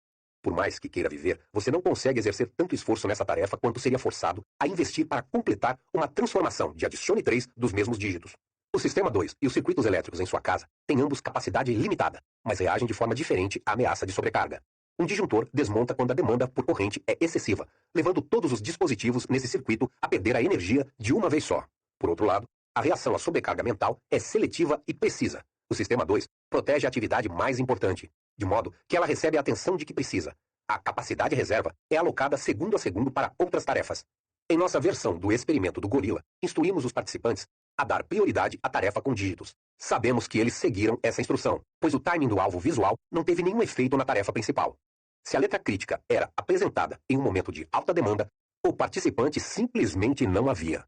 Por mais que queira viver, você não consegue exercer tanto esforço nessa tarefa quanto seria forçado a investir para completar uma transformação de adicione 3 dos mesmos dígitos. O sistema 2 e os circuitos elétricos em sua casa têm ambos capacidade limitada, mas reagem de forma diferente à ameaça de sobrecarga. Um disjuntor desmonta quando a demanda por corrente é excessiva, levando todos os dispositivos nesse circuito a perder a energia de uma vez só. Por outro lado, a reação à sobrecarga mental é seletiva e precisa. O sistema 2 protege a atividade mais importante, de modo que ela recebe a atenção de que precisa. A capacidade reserva é alocada segundo a segundo para outras tarefas. Em nossa versão do experimento do gorila, instruímos os participantes a dar prioridade à tarefa com dígitos. Sabemos que eles seguiram essa instrução, pois o timing do alvo visual não teve nenhum efeito na tarefa principal. Se a letra crítica era apresentada em um momento de alta demanda, o participante simplesmente não a via.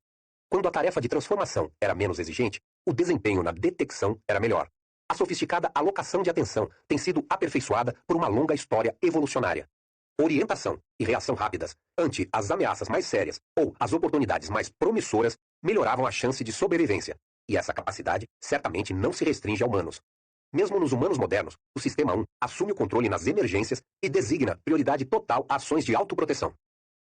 Quando a tarefa de transformação era menos exigente, o desempenho na detecção era melhor. A sofisticada alocação de atenção tem sido aperfeiçoada por uma longa história evolucionária. Orientação e reação rápidas ante as ameaças mais sérias ou as oportunidades mais promissoras melhoravam a chance de sobrevivência, e essa capacidade certamente não se restringe a humanos. Mesmo nos humanos modernos, o Sistema 1 assume o controle nas emergências e designa prioridade total a ações de autoproteção.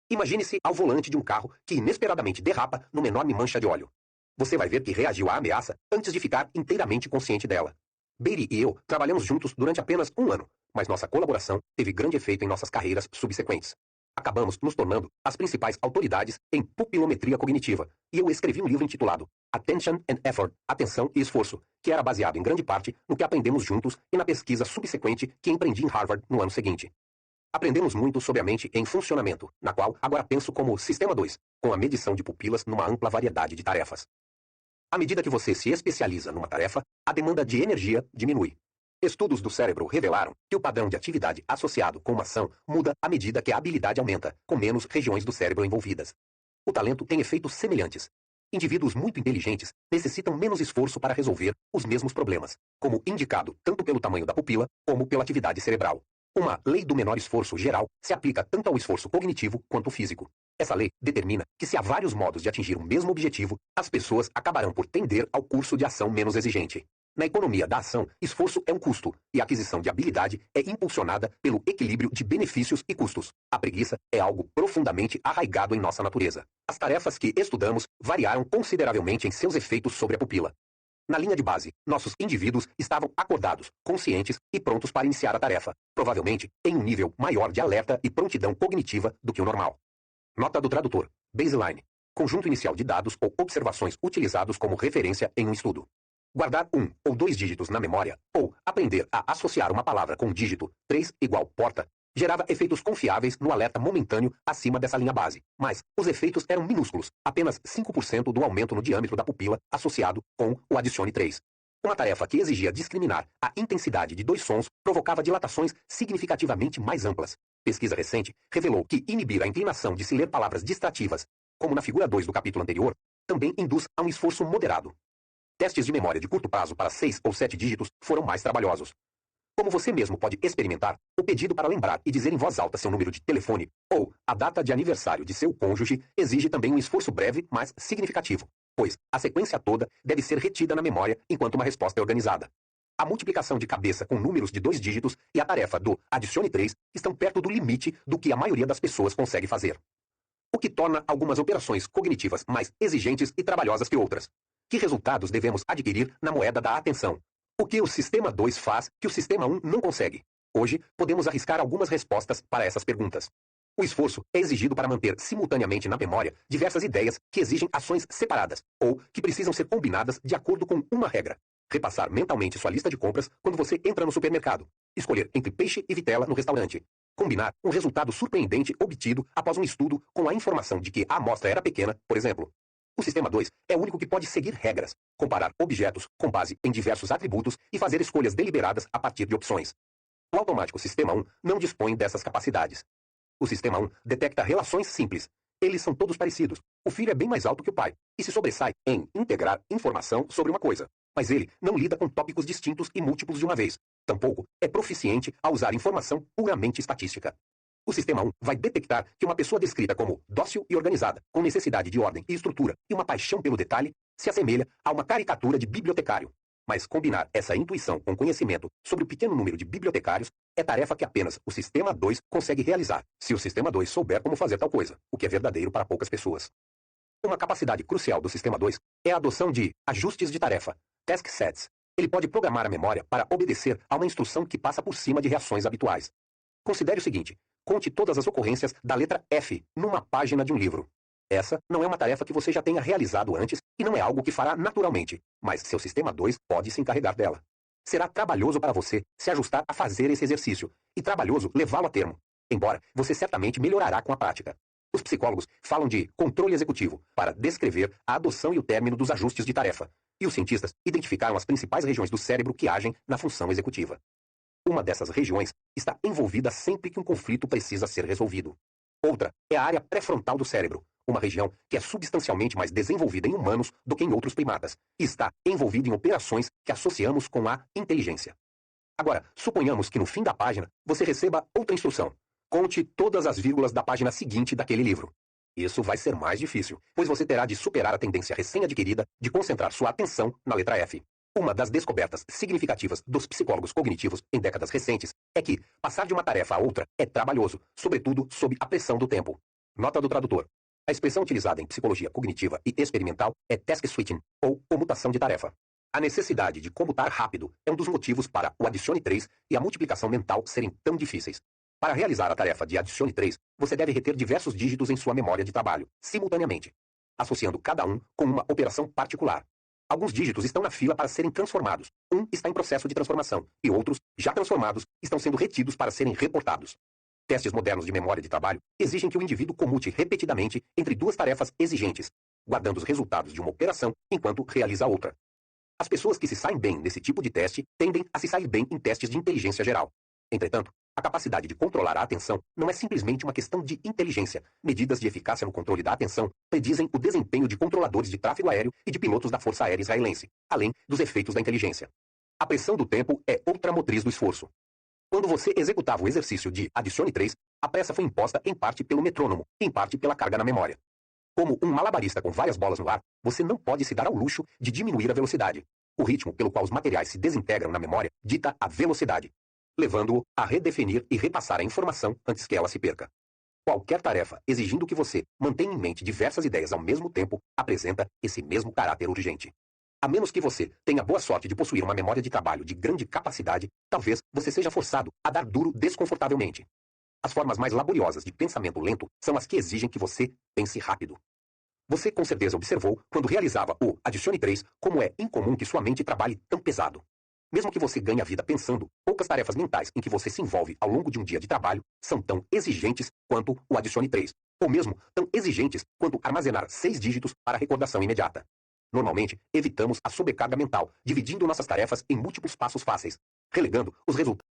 Imagine-se ao volante de um carro que inesperadamente derrapa numa enorme mancha de óleo. Você vai ver que reagiu à ameaça antes de ficar inteiramente consciente dela. Beatty e eu trabalhamos juntos durante apenas um ano, mas nossa colaboração teve grande efeito em nossas carreiras subsequentes. Acabamos nos tornando as principais autoridades em pupilometria cognitiva, e eu escrevi um livro intitulado Attention and Effort, Atenção e Esforço, que era baseado em grande parte no que aprendemos juntos e na pesquisa subsequente que empreendi em Harvard no ano seguinte. Aprendemos muito sobre a mente em funcionamento, na qual agora penso como Sistema 2, com a medição de pupilas numa ampla variedade de tarefas. À medida que você se especializa numa tarefa, a demanda de energia diminui. Estudos do cérebro revelaram que o padrão de atividade associado com uma ação muda à medida que a habilidade aumenta, com menos regiões do cérebro envolvidas. O talento tem efeitos semelhantes. Indivíduos muito inteligentes necessitam menos esforço para resolver os mesmos problemas, como indicado tanto pelo tamanho da pupila como pela atividade cerebral. Uma lei do menor esforço geral se aplica tanto ao esforço cognitivo quanto físico. Essa lei determina que se há vários modos de atingir o mesmo objetivo, as pessoas acabarão por tender ao curso de ação menos exigente. Na economia da ação, esforço é um custo, e a aquisição de habilidade é impulsionada pelo equilíbrio de benefícios e custos. A preguiça é algo profundamente arraigado em nossa natureza. As tarefas que estudamos variaram consideravelmente em seus efeitos sobre a pupila. Na linha de base, nossos indivíduos estavam acordados, conscientes e prontos para iniciar a tarefa, provavelmente em um nível maior de alerta e prontidão cognitiva do que o normal. Nota do tradutor. Baseline. Conjunto inicial de dados ou observações utilizados como referência em um estudo. Guardar 1 ou 2 dígitos na memória, ou aprender a associar uma palavra com um dígito, 3 igual porta, gerava efeitos confiáveis no alerta momentâneo acima dessa linha base, mas os efeitos eram minúsculos, apenas 5% do aumento no diâmetro da pupila associado com o adicione 3. Uma tarefa que exigia discriminar a intensidade de 2 sons provocava dilatações significativamente mais amplas. Pesquisa recente revelou que inibir a inclinação de se ler palavras distrativas, como na figura 2 do capítulo anterior, também induz a um esforço moderado. Testes de memória de curto prazo para 6 ou 7 dígitos foram mais trabalhosos. Como você mesmo pode experimentar, o pedido para lembrar e dizer em voz alta seu número de telefone ou a data de aniversário de seu cônjuge exige também um esforço breve, mas significativo, pois a sequência toda deve ser retida na memória enquanto uma resposta é organizada. A multiplicação de cabeça com números de 2 dígitos e a tarefa do adicione 3 estão perto do limite do que a maioria das pessoas consegue fazer. O que torna algumas operações cognitivas mais exigentes e trabalhosas que outras. Que resultados devemos adquirir na moeda da atenção? O que o Sistema 2 faz que o Sistema 1 não consegue? Hoje, podemos arriscar algumas respostas para essas perguntas. O esforço é exigido para manter simultaneamente na memória diversas ideias que exigem ações separadas, ou que precisam ser combinadas de acordo com uma regra. Repassar mentalmente sua lista de compras quando você entra no supermercado. Escolher entre peixe e vitela no restaurante. Combinar um resultado surpreendente obtido após um estudo com a informação de que a amostra era pequena, por exemplo. O Sistema 2 é o único que pode seguir regras, comparar objetos com base em diversos atributos e fazer escolhas deliberadas a partir de opções. O automático Sistema 1 não dispõe dessas capacidades. O Sistema 1 detecta relações simples. Eles são todos parecidos. O filho é bem mais alto que o pai e se sobressai em integrar informação sobre uma coisa. Mas ele não lida com tópicos distintos e múltiplos de uma vez. Tampouco é proficiente a usar informação puramente estatística. O Sistema 1 vai detectar que uma pessoa descrita como dócil e organizada, com necessidade de ordem e estrutura e uma paixão pelo detalhe, se assemelha a uma caricatura de bibliotecário. Mas combinar essa intuição com conhecimento sobre o pequeno número de bibliotecários é tarefa que apenas o Sistema 2 consegue realizar, se o Sistema 2 souber como fazer tal coisa, o que é verdadeiro para poucas pessoas. Uma capacidade crucial do Sistema 2 é a adoção de ajustes de tarefa, task sets. Ele pode programar a memória para obedecer a uma instrução que passa por cima de reações habituais. Considere o seguinte: conte todas as ocorrências da letra F numa página de um livro. Essa não é uma tarefa que você já tenha realizado antes e não é algo que fará naturalmente, mas seu Sistema 2 pode se encarregar dela. Será trabalhoso para você se ajustar a fazer esse exercício e trabalhoso levá-lo a termo, embora você certamente melhorará com a prática. Os psicólogos falam de controle executivo para descrever a adoção e o término dos ajustes de tarefa, e os cientistas identificaram as principais regiões do cérebro que agem na função executiva. Uma dessas regiões está envolvida sempre que um conflito precisa ser resolvido. Outra é a área pré-frontal do cérebro, uma região que é substancialmente mais desenvolvida em humanos do que em outros primatas, e está envolvida em operações que associamos com a inteligência. Agora, suponhamos que no fim da página você receba outra instrução. Conte todas as vírgulas da página seguinte daquele livro. Isso vai ser mais difícil, pois você terá de superar a tendência recém-adquirida de concentrar sua atenção na letra F. Uma das descobertas significativas dos psicólogos cognitivos em décadas recentes é que passar de uma tarefa a outra é trabalhoso, sobretudo sob a pressão do tempo. Nota do tradutor. A expressão utilizada em psicologia cognitiva e experimental é task switching, ou comutação de tarefa. A necessidade de comutar rápido é um dos motivos para o adicione 3 e a multiplicação mental serem tão difíceis. Para realizar a tarefa de adicione 3, você deve reter diversos dígitos em sua memória de trabalho, simultaneamente, associando cada um com uma operação particular. Alguns dígitos estão na fila para serem transformados. Um está em processo de transformação, e outros, já transformados, estão sendo retidos para serem reportados. Testes modernos de memória de trabalho exigem que o indivíduo comute repetidamente entre duas tarefas exigentes, guardando os resultados de uma operação enquanto realiza outra. As pessoas que se saem bem nesse tipo de teste tendem a se sair bem em testes de inteligência geral. Entretanto, a capacidade de controlar a atenção não é simplesmente uma questão de inteligência. Medidas de eficácia no controle da atenção predizem o desempenho de controladores de tráfego aéreo e de pilotos da Força Aérea Israelense, além dos efeitos da inteligência. A pressão do tempo é outra motriz do esforço. Quando você executava o exercício de adicione 3, a pressa foi imposta em parte pelo metrônomo, em parte pela carga na memória. Como um malabarista com várias bolas no ar, você não pode se dar ao luxo de diminuir a velocidade. O ritmo pelo qual os materiais se desintegram na memória dita a velocidade, levando-o a redefinir e repassar a informação antes que ela se perca. Qualquer tarefa exigindo que você mantenha em mente diversas ideias ao mesmo tempo apresenta esse mesmo caráter urgente. A menos que você tenha boa sorte de possuir uma memória de trabalho de grande capacidade, talvez você seja forçado a dar duro desconfortavelmente. As formas mais laboriosas de pensamento lento são as que exigem que você pense rápido. Você com certeza observou, quando realizava o adicione 3, como é incomum que sua mente trabalhe tão pesado. Mesmo que você ganhe a vida pensando, poucas tarefas mentais em que você se envolve ao longo de um dia de trabalho são tão exigentes quanto o adicione 3, ou mesmo tão exigentes quanto armazenar 6 dígitos para recordação imediata. Normalmente, evitamos a sobrecarga mental, dividindo nossas tarefas em múltiplos passos fáceis, relegando os resultados